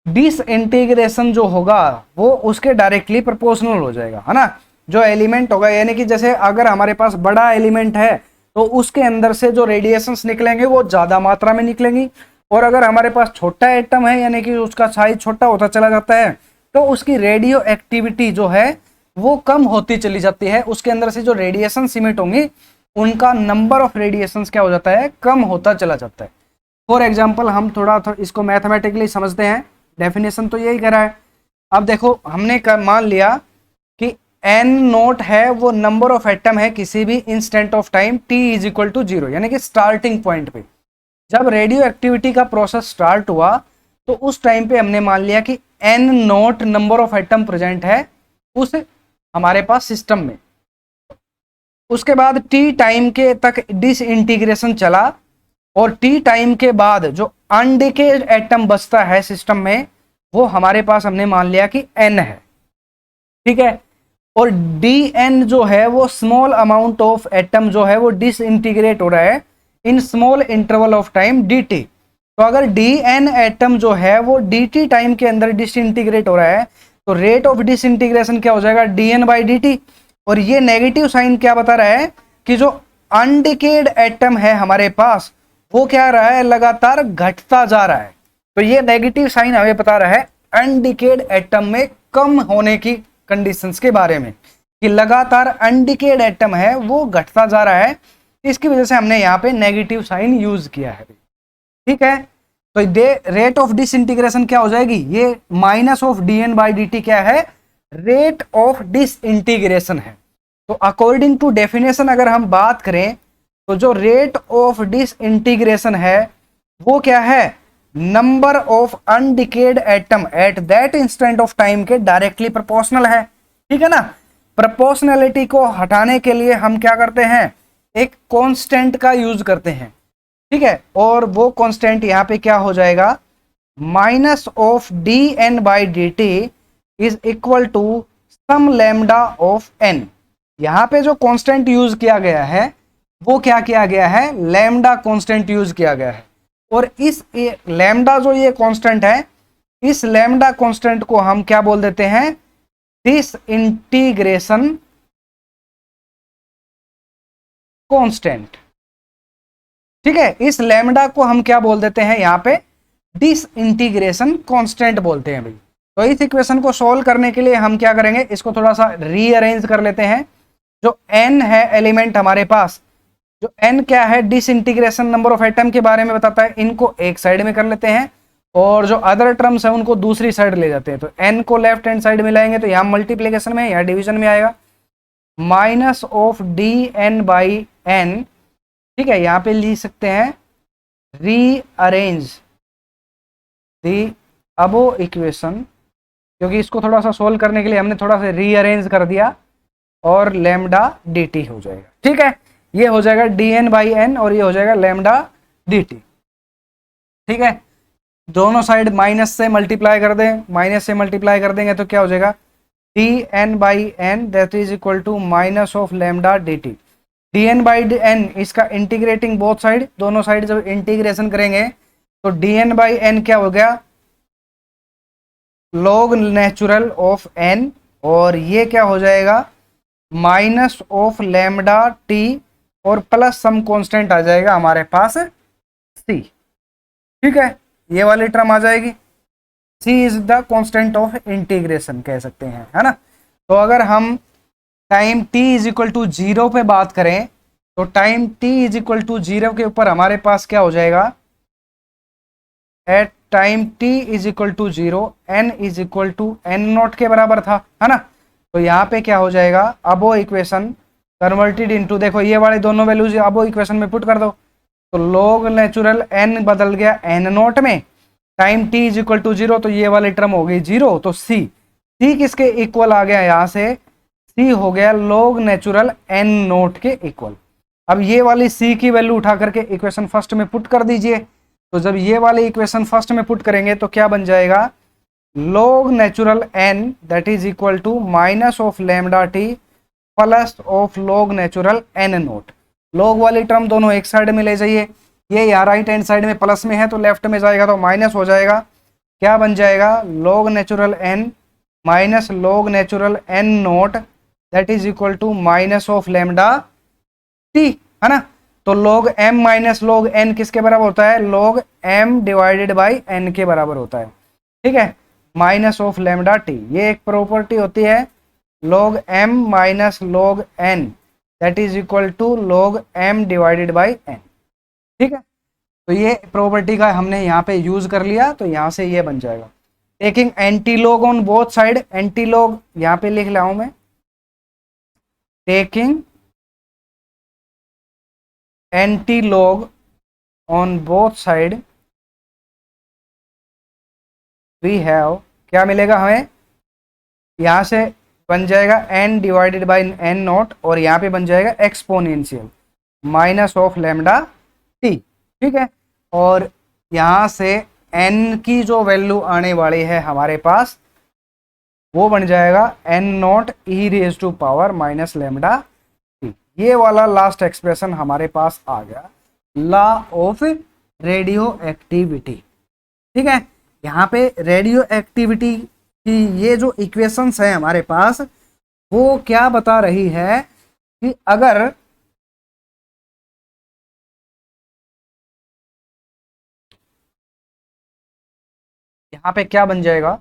डिसइंटीग्रेशन जो होगा वो उसके डायरेक्टली प्रोपोर्शनल हो जाएगा, है ना। जो एलिमेंट होगा, यानी कि जैसे अगर हमारे पास बड़ा एलिमेंट है तो उसके अंदर से जो रेडिएशंस निकलेंगे वो ज्यादा मात्रा में निकलेंगी, और अगर हमारे पास छोटा एटम है यानी कि उसका साइज छोटा होता चला जाता है तो उसकी रेडियो एक्टिविटी जो है वो कम होती चली जाती है, उसके अंदर से जो रेडिएशन सिमिट होंगी उनका नंबर ऑफ रेडिएशंस क्या हो जाता है, कम होता चला जाता है। फॉर एग्जाम्पल हम थोड़ा इसको मैथमेटिकली समझते हैं, डेफिनेशन तो यही कह रहा है। अब देखो हमने मान लिया कि एन नोट है वो नंबर ऑफ एटम है किसी भी instant of time T is equal to 0 यानी कि स्टार्टिंग पॉइंट पे जब रेडियो एक्टिविटी का प्रोसेस स्टार्ट हुआ तो उस टाइम पे हमने मान लिया कि N naught number of atom present है उस हमारे पास सिस्टम में। उसके बाद टी टाइम के तक डिसइंटीग्रेशन चला और टी टाइम के बाद जो अनडिकेड एटम बचता है सिस्टम में वो हमारे पास हमने मान लिया कि एन है, ठीक है। और डी एन जो है वो स्मॉल अमाउंट ऑफ एटम जो है वो डिसइंटीग्रेट हो रहा है in small interval of time D T. तो अगर डी एन एटम जो है वो डी टी टाइम के अंदर डिसइंटीग्रेट हो रहा है तो रेट ऑफ डिसइंटीग्रेशन क्या हो जाएगा, D N by D T. और ये नेगेटिव साइन क्या बता रहा है कि जो अनडिकेड एटम है हमारे पास वो क्या रहा है, लगातार घटता जा रहा है। तो ये नेगेटिव साइन हमें बता रहा है अनडिकेड एटम में कम होने की कंडीशंस के बारे में कि लगातार अनडिकेड एटम है वो घटता जा रहा है, इसकी वजह से हमने यहाँ पे नेगेटिव साइन यूज किया है, ठीक है। तो रेट ऑफ डिसइंटीग्रेशन क्या हो जाएगी, ये minus of D N by D T क्या है, रेट ऑफ डिसइंटीग्रेशन है। तो अकॉर्डिंग टू डेफिनेशन अगर हम बात करें तो जो रेट ऑफ डिसइंटीग्रेशन है वो क्या है, number of undecayed atom at that instant of time के डायरेक्टली प्रोपोर्शनल है, ठीक है ना। प्रोपोर्शनैलिटी को हटाने के लिए हम क्या करते हैं, एक कांस्टेंट का यूज करते हैं, ठीक है। और वो कांस्टेंट यहाँ पे क्या हो जाएगा, minus of D N by D T is equal to some lambda of N. यहाँ पे जो कांस्टेंट यूज किया गया है वो क्या किया गया है, लैम्डा कांस्टेंट यूज किया गया है। और इस लैम्डा जो ये कांस्टेंट है इस लैम्डा कांस्टेंट को हम क्या बोल देते हैं, डिसइंटीग्रेशन कांस्टेंट, ठीक है। इस लैम्डा को हम क्या बोल देते हैं यहाँ पे, डिसइंटीग्रेशन कांस्टेंट बोलते हैं भाई। तो इस इक्वेशन को सॉल्व करने के लिए हम क्या करेंगे, इसको थोड़ा सा रीअरेंज कर लेते हैं। जो n है एलिमेंट हमारे पास, जो n क्या है, डिसइंटीग्रेशन नंबर ऑफ एटम के बारे में बताता है, इनको एक साइड में कर लेते हैं और जो अदर टर्म्स है उनको दूसरी साइड ले जाते हैं। तो n को लेफ्ट हैंड साइड में लाएंगे तो यहाँ मल्टीप्लीकेशन में, यहाँ डिवीजन में आएगा, minus of D N by N, ठीक है। यहाँ पे लिख सकते हैं रीअरेंज दी अबो इक्वेशन, क्योंकि इसको थोड़ा सा सोल्व करने के लिए हमने थोड़ा सा रीअरेंज कर दिया और लैम्डा डी टी हो जाएगा, ठीक है। ये हो जाएगा डी एन बाई एन और ये हो जाएगा लैम्डा डी टी, ठीक है। दोनों साइड माइनस से मल्टीप्लाई कर दें, माइनस से मल्टीप्लाई कर देंगे तो क्या हो जाएगा, D N by N that is equal to minus of lambda D T. D N by N इसका इंटीग्रेटिंग बोथ साइड, दोनों साइड जब इंटीग्रेशन करेंगे तो डी एन बाई एन क्या हो गया, लॉग नेचुरल ऑफ एन, और ये क्या हो जाएगा माइनस ऑफ लैम्डा टी और प्लस सम कांस्टेंट आ जाएगा हमारे पास सी, ठीक है। ये वाली टर्म आ जाएगी, C is the constant of integration कह सकते हैं, है ना। तो अगर हम time t is equal to 0 पे बात करें तो time t is equal to 0 के ऊपर हमारे पास क्या हो जाएगा, at time t is equal to 0 n is equal to n naught के बराबर था, है ना। तो यहाँ पे क्या हो जाएगा, अब वो इक्वेशन कन्वर्टेड इनटू, देखो ये वाले दोनों वैल्यूज अब वो इक्वेशन में पुट कर दो तो log नेचुरल n बदल गया n नॉट में, time t is equal to 0 तो ये वाली टर्म हो गई 0, तो c किसके इक्वल आ गया, यहाँ से c हो गया log नेचुरल n नोट के इक्वल। अब ये वाली c की वैल्यू उठा करके इक्वेशन फर्स्ट में पुट कर दीजिए, तो जब ये वाली इक्वेशन फर्स्ट में पुट करेंगे तो क्या बन जाएगा, log natural n that is equal to minus of lambda T plus of log natural n naught. log वाली टर्म दोनों एक साइड में ले जाइए, ये यहाँ राइट हैंड साइड में प्लस में है तो लेफ्ट में जाएगा तो माइनस हो जाएगा, क्या बन जाएगा, log natural n minus log natural n naught that is equal to minus of lambda T, है ना। तो log m minus log n किसके बराबर होता है? log m divided by n के बराबर होता है, ठीक है, माइनस ऑफ लेमडा टी। ये एक प्रॉपर्टी होती है log m minus log n that is equal to log m divided by n, ठीक है। तो ये प्रॉपर्टी का हमने यहाँ पे यूज कर लिया, तो यहाँ से ये बन जाएगा taking anti log on both side. Anti log यहाँ पे लिख रहा हूं मैं, taking anti log on both side we have, क्या मिलेगा हमें? यहां से बन जाएगा n divided by n naught, और यहाँ पे बन जाएगा exponential minus of lambda T, ठीक है। और यहाँ से n की जो वैल्यू आने वाली है हमारे पास वो बन जाएगा n naught E raise to power minus lambda T. ये वाला लास्ट एक्सप्रेशन हमारे पास आ गया, लॉ ऑफ रेडियो एक्टिविटी, ठीक है। यहाँ पे रेडियो एक्टिविटी की ये जो इक्वेशंस है हमारे पास वो क्या बता रही है कि अगर यहाँ पे क्या बन जाएगा,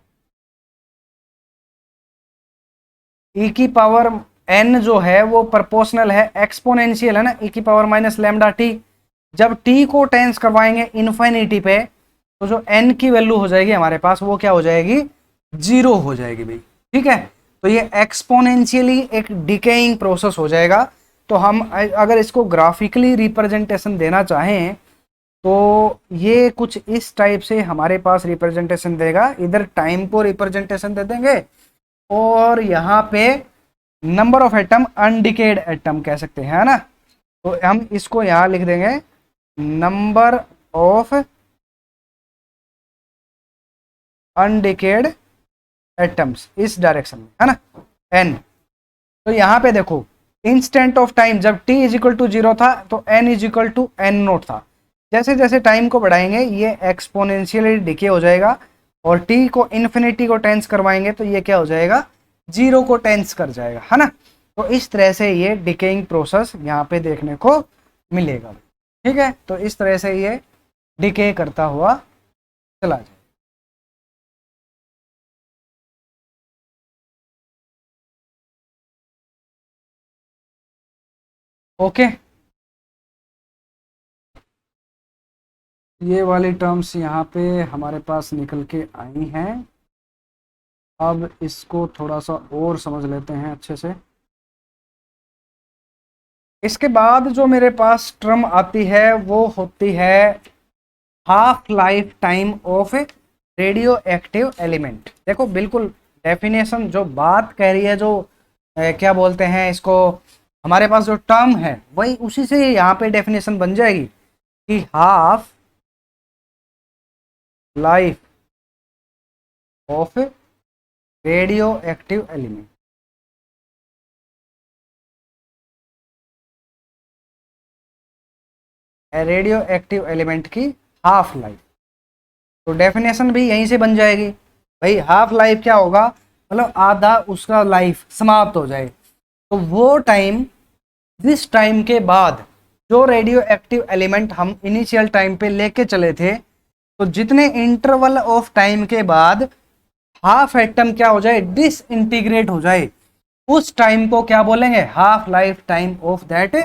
e की पावर n जो है वो प्रोपोर्शनल है, एक्सपोनेंशियल है ना, e की पावर माइनस लेमडा टी। जब t को टेंस करवाएंगे इन्फिनिटी पे तो जो n की वैल्यू हो जाएगी हमारे पास वो क्या हो जाएगी? 0 हो जाएगी भाई, ठीक है। तो ये एक्सपोनेंशियली एक डिकेइंग प्रोसेस हो जाएगा। तो हम अगर इसको ग्राफिकली रिप्रेजेंटेशन देना चाहें तो ये कुछ इस टाइप से हमारे पास रिप्रेजेंटेशन देगा। इधर टाइम को रिप्रेजेंटेशन दे देंगे और यहाँ पे नंबर ऑफ एटम, अनडिकेड एटम कह सकते हैं, है ना। तो हम इसको यहाँ लिख देंगे नंबर ऑफ अनडिकेड एटम्स इस डायरेक्शन में, है ना, n। तो यहाँ पे देखो इंस्टेंट ऑफ टाइम जब t इज इक्वल टू 0 था तो n is equal to n naught था। जैसे जैसे टाइम को बढ़ाएंगे ये एक्सपोनेंशियली डिके हो जाएगा और t को इन्फिनिटी को टेंस करवाएंगे तो ये क्या हो जाएगा? 0 को टेंस कर जाएगा, है ना। तो इस तरह से ये डिकेइंग प्रोसेस यहाँ पे देखने को मिलेगा, ठीक है। तो इस तरह से ये डिके करता हुआ चला जाए। ओके, ये वाली टर्म्स यहाँ पे हमारे पास निकल के आई हैं। अब इसको थोड़ा सा और समझ लेते हैं अच्छे से। इसके बाद जो मेरे पास टर्म आती है वो होती है half life time of radioactive element. देखो बिल्कुल डेफिनेशन जो बात कह रही है, जो क्या बोलते हैं इसको, हमारे पास जो टर्म है वही उसी से यहाँ पे डेफिनेशन बन जाएगी कि half life of radioactive element. Radio active element की हाफ लाइफ, तो डेफिनेशन भी यहीं से बन जाएगी भाई। हाफ लाइफ क्या होगा? मतलब आधा उसका लाइफ समाप्त हो जाए। तो वो टाइम, जिस टाइम के बाद जो रेडियो एक्टिव एलिमेंट हम इनिशियल टाइम पे लेके चले थे, तो जितने इंटरवल ऑफ टाइम के बाद हाफ एटम क्या हो जाए? डिसइंटीग्रेट हो जाए, उस टाइम को क्या बोलेंगे? Half life time of that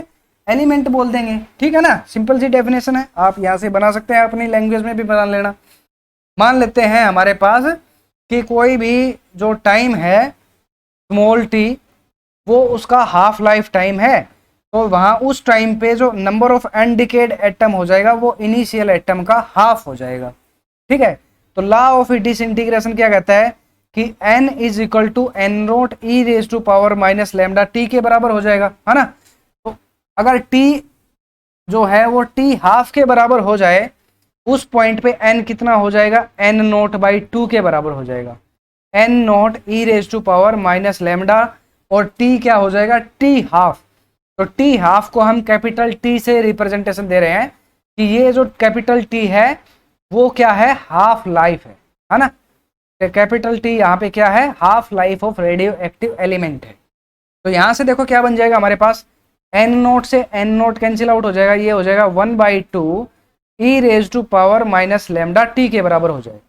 element बोल देंगे, ठीक है ना। सिंपल सी डेफिनेशन है, आप यहाँ से बना सकते हैं, अपनी लैंग्वेज में भी बना लेना। मान लेते हैं हमारे पास कि कोई भी जो टाइम है स्मॉल टी, वो उसका हाफ लाइफ टाइम है, तो वहाँ उस टाइम पे जो नंबर ऑफ अनडिकेड एटम हो जाएगा वो इनिशियल एटम का हाफ हो जाएगा, ठीक है। तो लॉ ऑफ डिसइंटीग्रेशन क्या कहता है कि n is equal to N naught E raise to power minus lambda T के बराबर हो जाएगा, है ना। तो अगर t जो है वो t हाफ के बराबर हो जाए, उस पॉइंट पे n कितना हो जाएगा? n नोट बाई 2 के बराबर हो जाएगा, n naught E raise to power minus lambda, और t क्या हो जाएगा? t half. तो t हाफ को हम कैपिटल T से रिप्रेजेंटेशन दे रहे हैं कि ये जो कैपिटल T है वो क्या है? हाफ लाइफ है ना। तो कैपिटल T यहाँ पे क्या है? Half life of radioactive element है। तो यहाँ से देखो क्या बन जाएगा हमारे पास, एन नोट से एन नोट कैंसिल आउट हो जाएगा, ये हो जाएगा 1/2 E raise to power minus lambda T के बराबर हो जाएगा।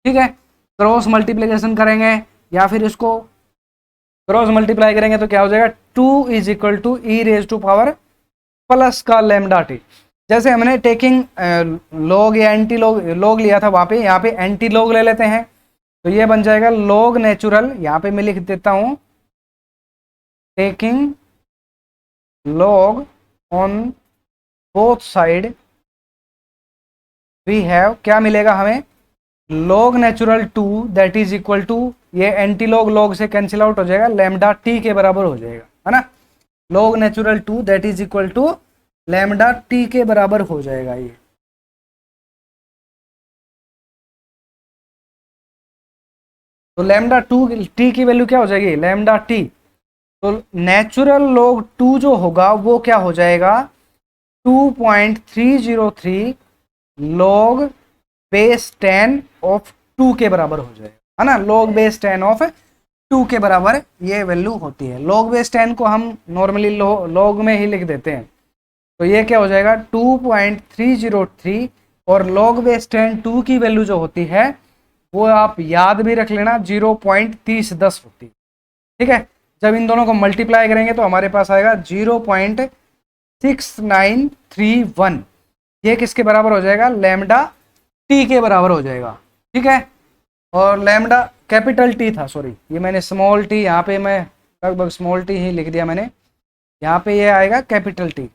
ठीक है, क्रॉस मल्टीप्लीकेशन करेंगे या फिर इसको क्रॉस मल्टीप्लाई करेंगे तो क्या हो जाएगा, 2 is equal to E raise to power plus का लेमडा टी। जैसे हमने टेकिंग लॉग या एंटी लॉग लॉग लिया था वहां पे, यहाँ पे एंटी लॉग ले लेते हैं, तो ये बन जाएगा लॉग नेचुरल, यहाँ पे मैं लिख देता हूं taking log on both side we have, क्या मिलेगा हमें, log natural 2 that is equal to, ये एंटी लॉग लॉग से कैंसिल आउट हो जाएगा, लैम्डा टी के बराबर हो जाएगा, है ना। log natural 2 that is equal to lambda T के बराबर हो जाएगा ये। तो लैम्डा 2 टी की वैल्यू क्या हो जाएगी, लैम्डा टी, तो नेचुरल log 2 जो होगा वो क्या हो जाएगा, 2.303 log बेस 10 ऑफ 2 के बराबर हो जाएगा, है ना। log बेस 10 ऑफ 2 के बराबर ये वैल्यू होती है। log बेस 10 को हम नॉर्मली log में ही लिख देते हैं, तो ये क्या हो जाएगा 2.303, और log बेस 10 2 की वैल्यू जो होती है वो आप याद भी रख लेना 0.3010 होती है। ठीक है, जब इन दोनों को मल्टीप्लाई करेंगे तो हमारे पास आएगा 0.6931, ये किसके बराबर हो जाएगा, लैम्डा टी के बराबर हो जाएगा। ठीक है, और लैम्डा कैपिटल टी था, सॉरी ये मैंने स्मॉल टी, यहाँ पे मैं लगभग स्मॉल टी ही लिख दिया मैंने, यहाँ पे ये आएगा कैपिटल टी,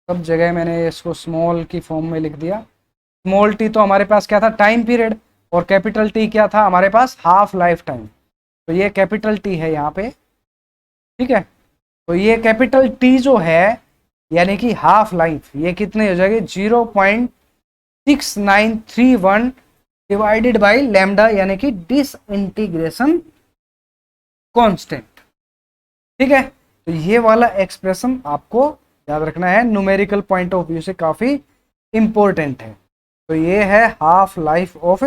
सब जगह मैंने इसको स्मॉल की फॉर्म में लिख दिया। स्मॉल टी तो हमारे पास क्या था, टाइम पीरियड, और कैपिटल टी क्या था हमारे पास, हाफ लाइफ टाइम, तो ये कैपिटल टी है यहाँ पे। ठीक है, तो ये कैपिटल टी जो है यानी कि हाफ लाइफ, ये कितने हो जाएगी 0.6931 डिवाइडेड बाई लैम्डा यानी कि डिसइंटीग्रेशन कांस्टेंट। ठीक है, तो ये वाला एक्सप्रेशन आपको याद रखना है, न्यूमेरिकल पॉइंट ऑफ व्यू से काफी इंपॉर्टेंट है। तो ये है half life of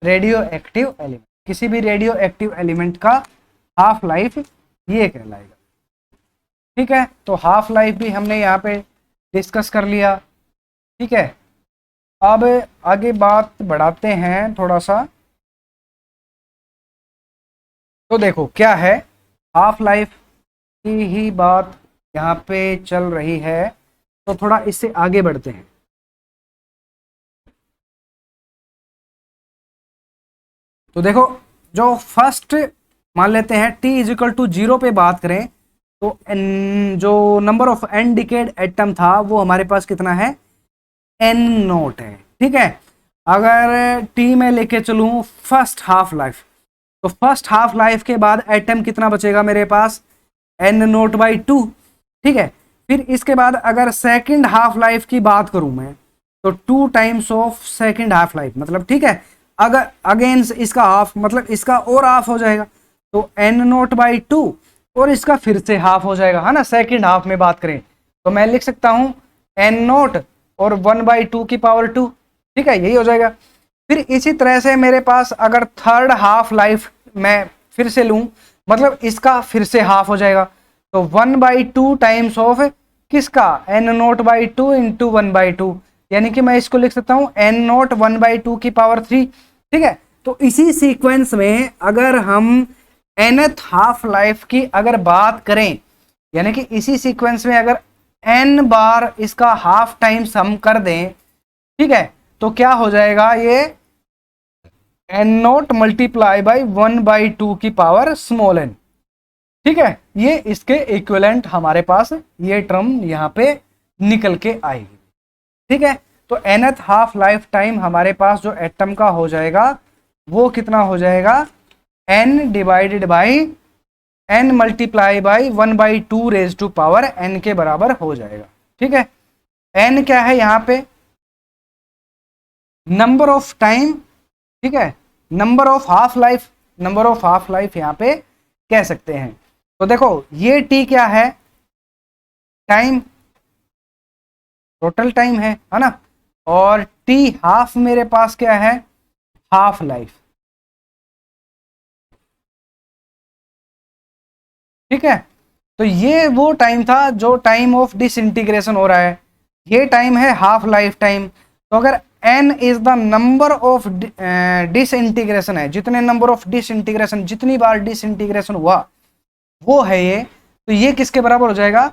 radioactive element, किसी भी रेडियो एक्टिव एलिमेंट का हाफ लाइफ ये कहलाएगा। ठीक है, तो हाफ लाइफ भी हमने यहाँ पे डिस्कस कर लिया। ठीक है, अब आगे बात बढ़ाते हैं थोड़ा सा, तो देखो क्या है, हाफ लाइफ की ही बात यहाँ पे चल रही है, तो थोड़ा इससे आगे बढ़ते हैं। तो देखो, जो फर्स्ट मान लेते हैं t इज इक्वल टू 0 पे बात करें, तो जो number of n decayed atom था वो हमारे पास कितना है, n नोट है। ठीक है, अगर t में लेके चलूं फर्स्ट हाफ लाइफ, तो फर्स्ट हाफ लाइफ के बाद एटम कितना बचेगा मेरे पास, n नोट बाई 2। ठीक है, फिर इसके बाद अगर सेकंड हाफ लाइफ की बात करूं मैं, तो 2 times of second half life, मतलब ठीक है, अगर अगेन इसका हाफ मतलब इसका और हाफ हो जाएगा, तो n नोट बाई 2, और इसका फिर से हाफ हो जाएगा, है ना। सेकंड हाफ में बात करें तो मैं लिख सकता हूं n नोट और 1/2 की पावर 2। ठीक है, यही हो जाएगा। फिर इसी तरह से मेरे पास अगर थर्ड हाफ लाइफ मैं फिर से लूं, मतलब इसका फिर से हाफ हो जाएगा, तो 1/2 टाइम्स ऑफ किसका, n नोट बाई 2 इंटू 1/2, यानी कि मैं इसको लिख सकता हूं n नोट 1/2 की पावर 3। ठीक है, तो इसी सीक्वेंस में अगर हम nth हाफ लाइफ की अगर बात करें, यानी कि इसी सीक्वेंस में अगर n बार इसका हाफ टाइम सम कर दें, ठीक है, तो क्या हो जाएगा, ये n नोट मल्टीप्लाई बाई 1/2 की पावर स्मॉल n। ठीक है, ये इसके इक्विवेलेंट हमारे पास ये टर्म यहाँ पे निकल के आएगी। ठीक है, तो nth हाफ लाइफ टाइम हमारे पास जो एटम का हो जाएगा वो कितना हो जाएगा, n divided by n multiply by 1/2 raise to power n के बराबर हो जाएगा। ठीक है, n क्या है यहाँ पे, नंबर ऑफ टाइम। ठीक है, number of half life, number of half life यहाँ पे कह सकते हैं। तो देखो ये t क्या है, टाइम, टोटल टाइम है ना, और t हाफ मेरे पास क्या है, हाफ लाइफ। ठीक है, तो ये वो टाइम था जो टाइम ऑफ डिसइंटीग्रेशन हो रहा है, ये टाइम है हाफ लाइफ टाइम। तो अगर n is the number of disintegration है, जितने नंबर ऑफ डिसइंटीग्रेशन, जितनी बार डिसइंटीग्रेशन हुआ वो है ये, तो ये किसके बराबर हो जाएगा,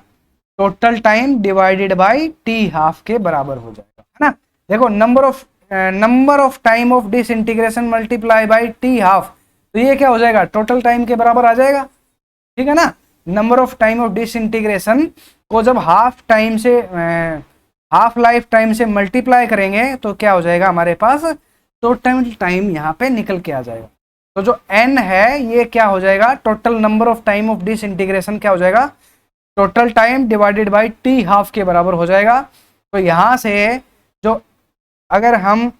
total time divided by T half के बराबर हो जाएगा, है ना। देखो number of time of disintegration multiply by T half, तो ये क्या हो जाएगा, टोटल टाइम के बराबर आ जाएगा, ठीक है ना। Number of time of disintegration को जब हाफ लाइफ टाइम से मल्टीप्लाई करेंगे तो क्या हो जाएगा, हमारे पास टोटल टाइम यहाँ पे निकल के आ जाएगा। तो जो n है ये क्या हो जाएगा, total number of time of disintegration क्या हो जाएगा, total time divided by T half के बराबर हो जाएगा। तो यहां से जो अगर हम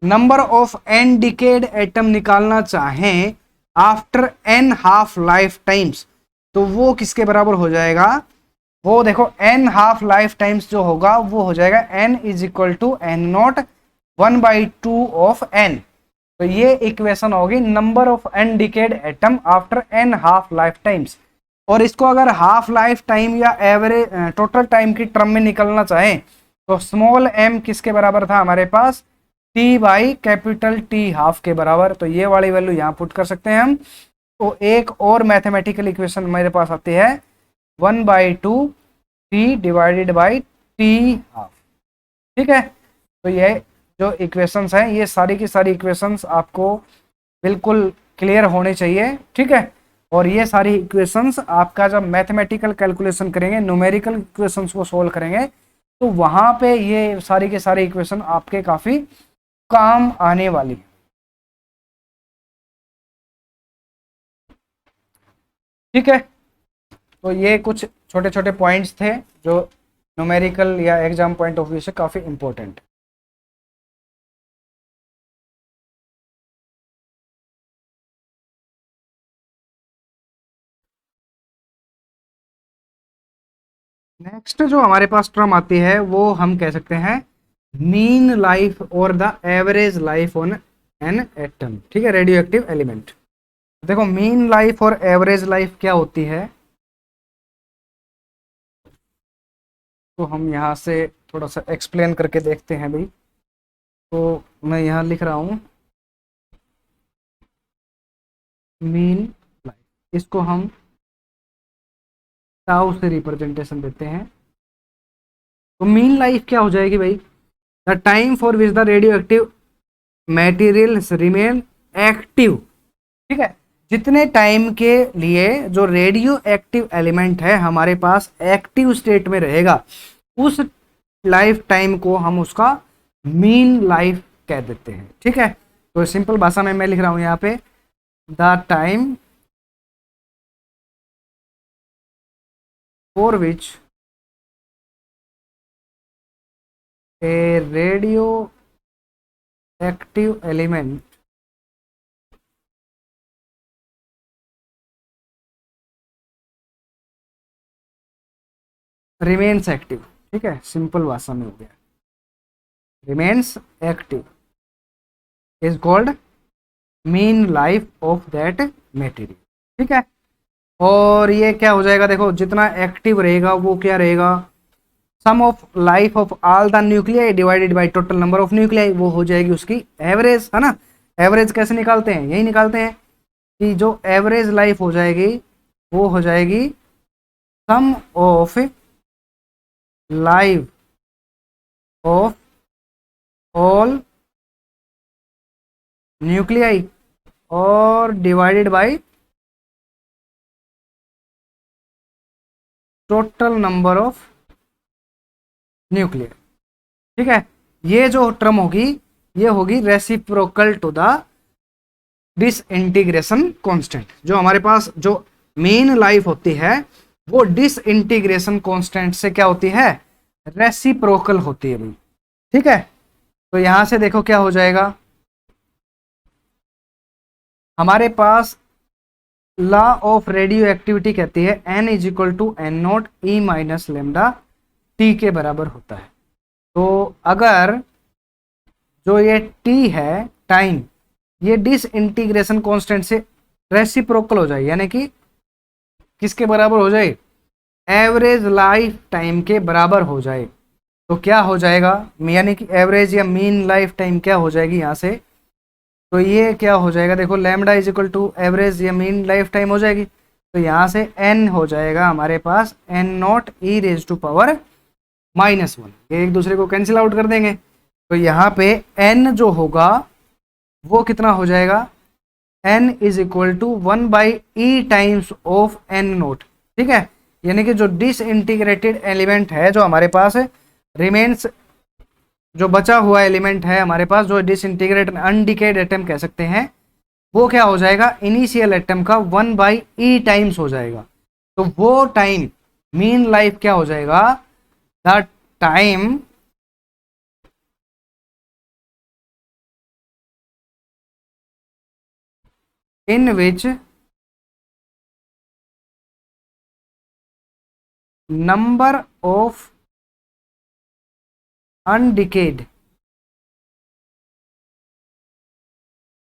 number of n decayed atom निकालना चाहें after n half life times, तो वो किसके बराबर हो जाएगा, वो देखो n हाफ लाइफ टाइम्स जो होगा वो हो जाएगा n is equal to n naught 1/2 of n। तो ये इक्वेशन होगी number of n decayed atom after n half life times. और इसको अगर हाफ लाइफ टाइम या एवरेज टोटल टाइम की टर्म में निकलना चाहें तो स्मॉल m किसके बराबर था हमारे पास, t by capital T half के बराबर। तो ये वाली वैल्यू यहाँ पुट कर सकते हैं हम। तो एक और मैथमेटिकल इक्वेशन मेरे पास आती है 1/2 t divided by t half, ठीक है। तो ये जो इक्वेशंस हैं ये सारी की सारी इक्वेशंस आपको बिल्कुल क्लियर होने चाहिए, ठीक है। और ये सारी इक्वेशंस आपका जब मैथमेटिकल कैलकुलेशन करेंगे, न्यूमेरिकल इक्वेशंस को सोल्व करेंगे, तो वहां पे ये सारी के सारी इक्वेशन आपके काफी काम आने वाली है, ठीक है। तो ये कुछ छोटे छोटे पॉइंट्स थे जो न्यूमेरिकल या एग्जाम पॉइंट ऑफ व्यू से काफी इंपॉर्टेंट। नेक्स्ट जो हमारे पास टर्म आती है वो हम कह सकते हैं मीन लाइफ और the average life on an atom, ठीक है, रेडियो एक्टिव एलिमेंट। देखो मीन लाइफ और एवरेज लाइफ क्या होती है, तो हम यहाँ से थोड़ा सा एक्सप्लेन करके देखते हैं भाई। तो मैं यहाँ लिख रहा हूँ मीन लाइफ, इसको हम टाउ से रिप्रेजेंटेशन देते हैं। तो मीन लाइफ क्या हो जाएगी भाई, the time for which the radio active materials remain active, ठीक है। जितने टाइम के लिए जो रेडियो एक्टिव एलिमेंट है हमारे पास एक्टिव स्टेट में रहेगा, उस लाइफ टाइम को हम उसका मीन लाइफ कह देते हैं, ठीक है। तो सिंपल भाषा में मैं लिख रहा हूं यहाँ पे the time for which A radio active element remains active, ठीक है, सिंपल भाषा में हो गया, remains active is called mean life of that material, ठीक है। और ये क्या हो जाएगा, देखो जितना एक्टिव रहेगा वो क्या रहेगा, sum of life of all the nuclei divided by total number of nuclei, वो हो जाएगी उसकी एवरेज, है ना। एवरेज कैसे निकालते हैं, यही निकालते हैं कि जो एवरेज लाइफ हो जाएगी वो हो जाएगी sum of life of all nuclei और divided by total number of nuclear, ठीक है। ये जो टर्म होगी ये होगी reciprocal to the disintegration constant. जो हमारे पास जो मेन लाइफ होती है वो डिसइंटीग्रेशन कांस्टेंट से क्या होती है, रेसिप्रोकल होती है भाई, ठीक है। तो यहां से देखो क्या हो जाएगा, हमारे पास लॉ ऑफ रेडियो एक्टिविटी कहती है n is equal to N naught E minus lambda T के बराबर होता है। तो अगर जो ये t है टाइम, ये डिसइंटीग्रेशन कांस्टेंट से रेसिप्रोकल हो जाए, यानी कि किसके बराबर हो जाए, एवरेज लाइफ टाइम के बराबर हो जाए, तो क्या हो जाएगा, यानी कि एवरेज या मीन लाइफ टाइम क्या हो जाएगी यहाँ से, तो ये क्या हो जाएगा, देखो lambda is equal to average या मीन लाइफ टाइम हो जाएगी, तो यहाँ से n हो जाएगा हमारे पास n naught E raise to power -1, ये एक दूसरे को कैंसिल आउट कर देंगे, तो यहाँ पे n जो होगा वो कितना हो जाएगा, n is equal to 1/e times of n naught, ठीक है, यानी कि जो डिसइंटीग्रेटेड एलिमेंट है जो हमारे पास रिमेन्स, जो बचा हुआ एलिमेंट है हमारे पास, जो डिसइंटीग्रेटेड अनडिकेड एटम कह सकते हैं, वो क्या हो जाएगा, इनिशियल एटम का 1/e टाइम्स हो जाएगा, तो वो टाइम मीन लाइफ क्या हो जाएगा, the time in which number of undecayed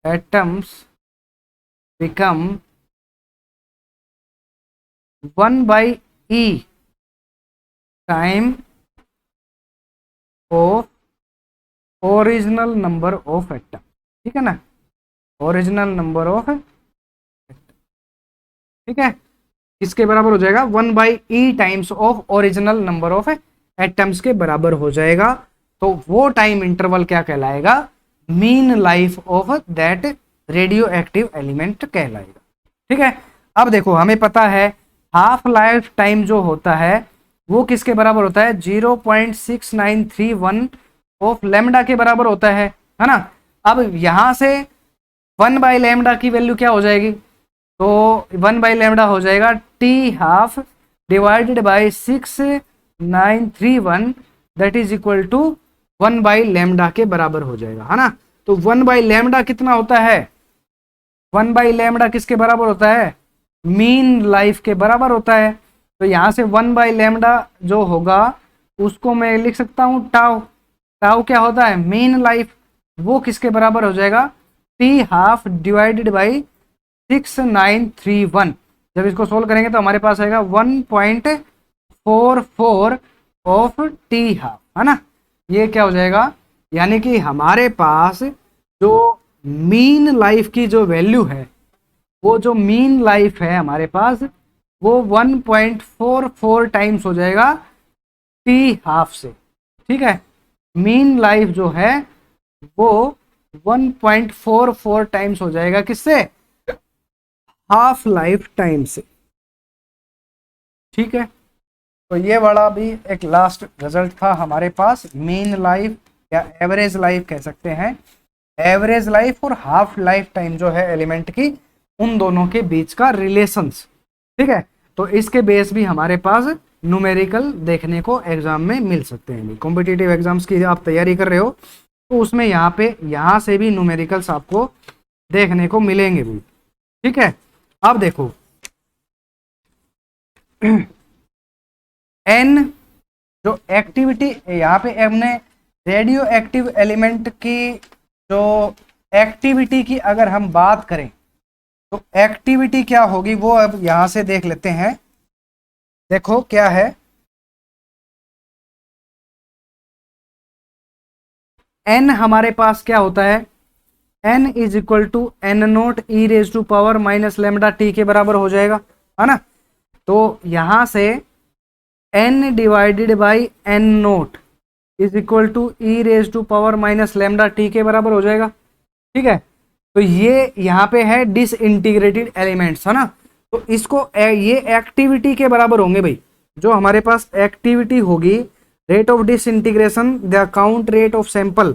atoms become 1/e time of original number of atom, ठीक है ना, ओरिजिनल नंबर ऑफ, ठीक है, किसके बराबर हो जाएगा, 1/e times of original number of atoms के बराबर हो जाएगा, तो वो टाइम इंटरवल क्या कहलाएगा, mean life of that radio active element कहलाएगा, ठीक है। अब देखो हमें पता है हाफ लाइफ टाइम जो होता है वो किसके बराबर होता है, 0.6931 ऑफ लैम्डा के बराबर होता है ना। अब यहां से 1/λ की वैल्यू क्या हो जाएगी, तो 1/λ हो जाएगा T half divided by 6931, that is equal to 1/λ के बराबर हो जाएगा, है ना। तो 1/λ कितना होता है, 1/λ किसके बराबर होता है, मीन लाइफ के बराबर होता है, तो यहां से 1/λ जो होगा उसको मैं लिख सकता हूं टाउ, टाउ क्या होता है, मीन लाइफ, वो किसके बराबर हो जाएगा, टी हाफ डिवाइडेड बाई 6931, जब इसको सोल्व करेंगे तो हमारे पास आएगा 1.44 ऑफ टी हाफ, है ना, ये क्या हो जाएगा, यानी कि हमारे पास जो मीन लाइफ की जो वैल्यू है, वो जो मीन लाइफ है हमारे पास वो 1.44 टाइम्स हो जाएगा टी हाफ से, ठीक है, मीन लाइफ जो है वो 1.44 टाइम्स हो जाएगा किससे, हाफ लाइफ टाइम से, ठीक है। तो ये वाला भी एक लास्ट रिजल्ट था हमारे पास, मीन लाइफ या एवरेज लाइफ कह सकते हैं, एवरेज लाइफ और हाफ लाइफ टाइम जो है एलिमेंट की, उन दोनों के बीच का रिलेशंस, ठीक है। तो इसके बेस भी हमारे पास न्यूमेरिकल देखने को एग्जाम में मिल सकते हैं, कॉम्पिटिटिव एग्जाम्स की आप तैयारी कर रहे हो तो उसमें यहाँ से भी न्यूमेरिकल्स आपको देखने को मिलेंगे भी, ठीक है। अब देखो एन जो एक्टिविटी, यहाँ पे हमने रेडियो एक्टिव एलिमेंट की जो एक्टिविटी की अगर हम बात करें तो एक्टिविटी क्या होगी वो अब यहां से देख लेते हैं। देखो क्या है, एन हमारे पास क्या होता है, N is equal to N naught E raise to power -λ T के बराबर हो जाएगा, है ना। तो यहां से N divided by N naught is equal to E raise to power -λ T के बराबर हो जाएगा, ठीक है। तो ये यहाँ पे है डिसइंटीग्रेटेड एलिमेंट्स, है ना, तो इसको ये एक्टिविटी के बराबर होंगे भाई, जो हमारे पास एक्टिविटी होगी, rate of disintegration the count rate of sample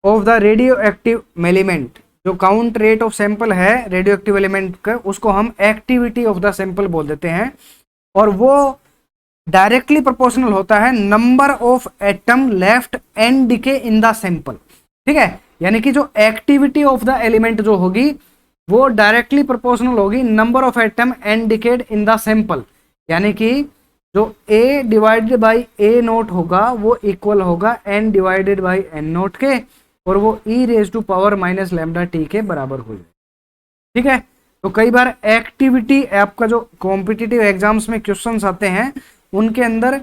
of the radio active element, जो काउंट रेट ऑफ सैंपल है रेडियो एक्टिव एलिमेंट का, उसको हम एक्टिविटी ऑफ द सैंपल बोल देते हैं, और वो डायरेक्टली प्रोपोर्शनल होता है number of atom left and decay in the sample, ठीक है। यानी कि जो एक्टिविटी ऑफ द एलिमेंट जो होगी वो डायरेक्टली प्रोपोर्शनल होगी number of atom and decayed in the sample, यानी कि जो A divided by A naught होगा वो इक्वल होगा N divided by N naught के, और वो e raise to power -λ T के बराबर हो जाए, ठीक है। तो कई बार एक्टिविटी, आपका जो कॉम्पिटिटिव एग्जाम्स में क्वेश्चंस आते हैं उनके अंदर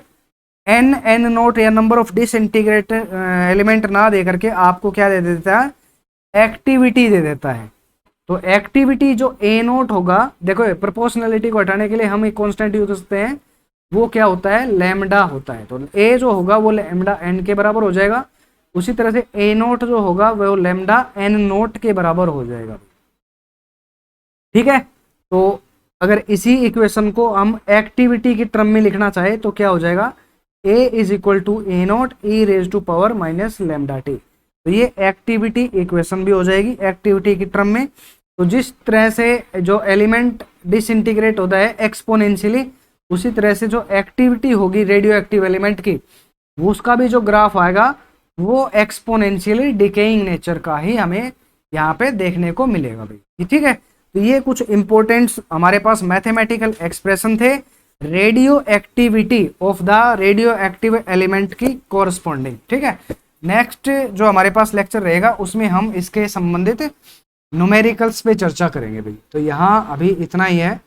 एन नोट या नंबर ऑफ डिसइंटीग्रेट एलिमेंट ना दे करके आपको क्या दे देता है, एक्टिविटी दे देता है। तो एक्टिविटी जो ए नोट होगा, देखो प्रोपोर्शनलिटी को हटाने के लिए हम एक कांस्टेंट यूज करते हैं, वो क्या होता है, लैम्डा होता है। तो ए जो होगा वो लैम्डा एन के बराबर हो जाएगा, उसी तरह से ए नोट जो होगा वो लैम्डा एन नोट के बराबर हो जाएगा। ठीक है, तो अगर इसी इक्वेशन को हम एक्टिविटी की टर्म में लिखना चाहे तो क्या हो जाएगा, A is equal to A naught E raise to power minus lambda T. तो ये एक्टिविटी इक्वेशन भी हो जाएगी एक्टिविटी की टर्म में। तो जिस तरह से जो एलिमेंट डिसइंटीग्रेट होता है एक्सपोनेंशियली, उसी तरह से जो एक्टिविटी होगी रेडियो एक्टिव एलिमेंट की, वो उसका भी जो ग्राफ आएगा वो एक्सपोनेंशियली डिकेइंग नेचर का ही हमें यहाँ पे देखने को मिलेगा भाई। ठीक है, तो ये कुछ इंपॉर्टेंट हमारे पास मैथमेटिकल एक्सप्रेशन थे radio activity of the radio active element की कोरस्पॉन्डिंग। ठीक है, नेक्स्ट जो हमारे पास लेक्चर रहेगा उसमें हम इसके संबंधित न्यूमेरिकल्स पे चर्चा करेंगे भाई। तो यहाँ अभी इतना ही है।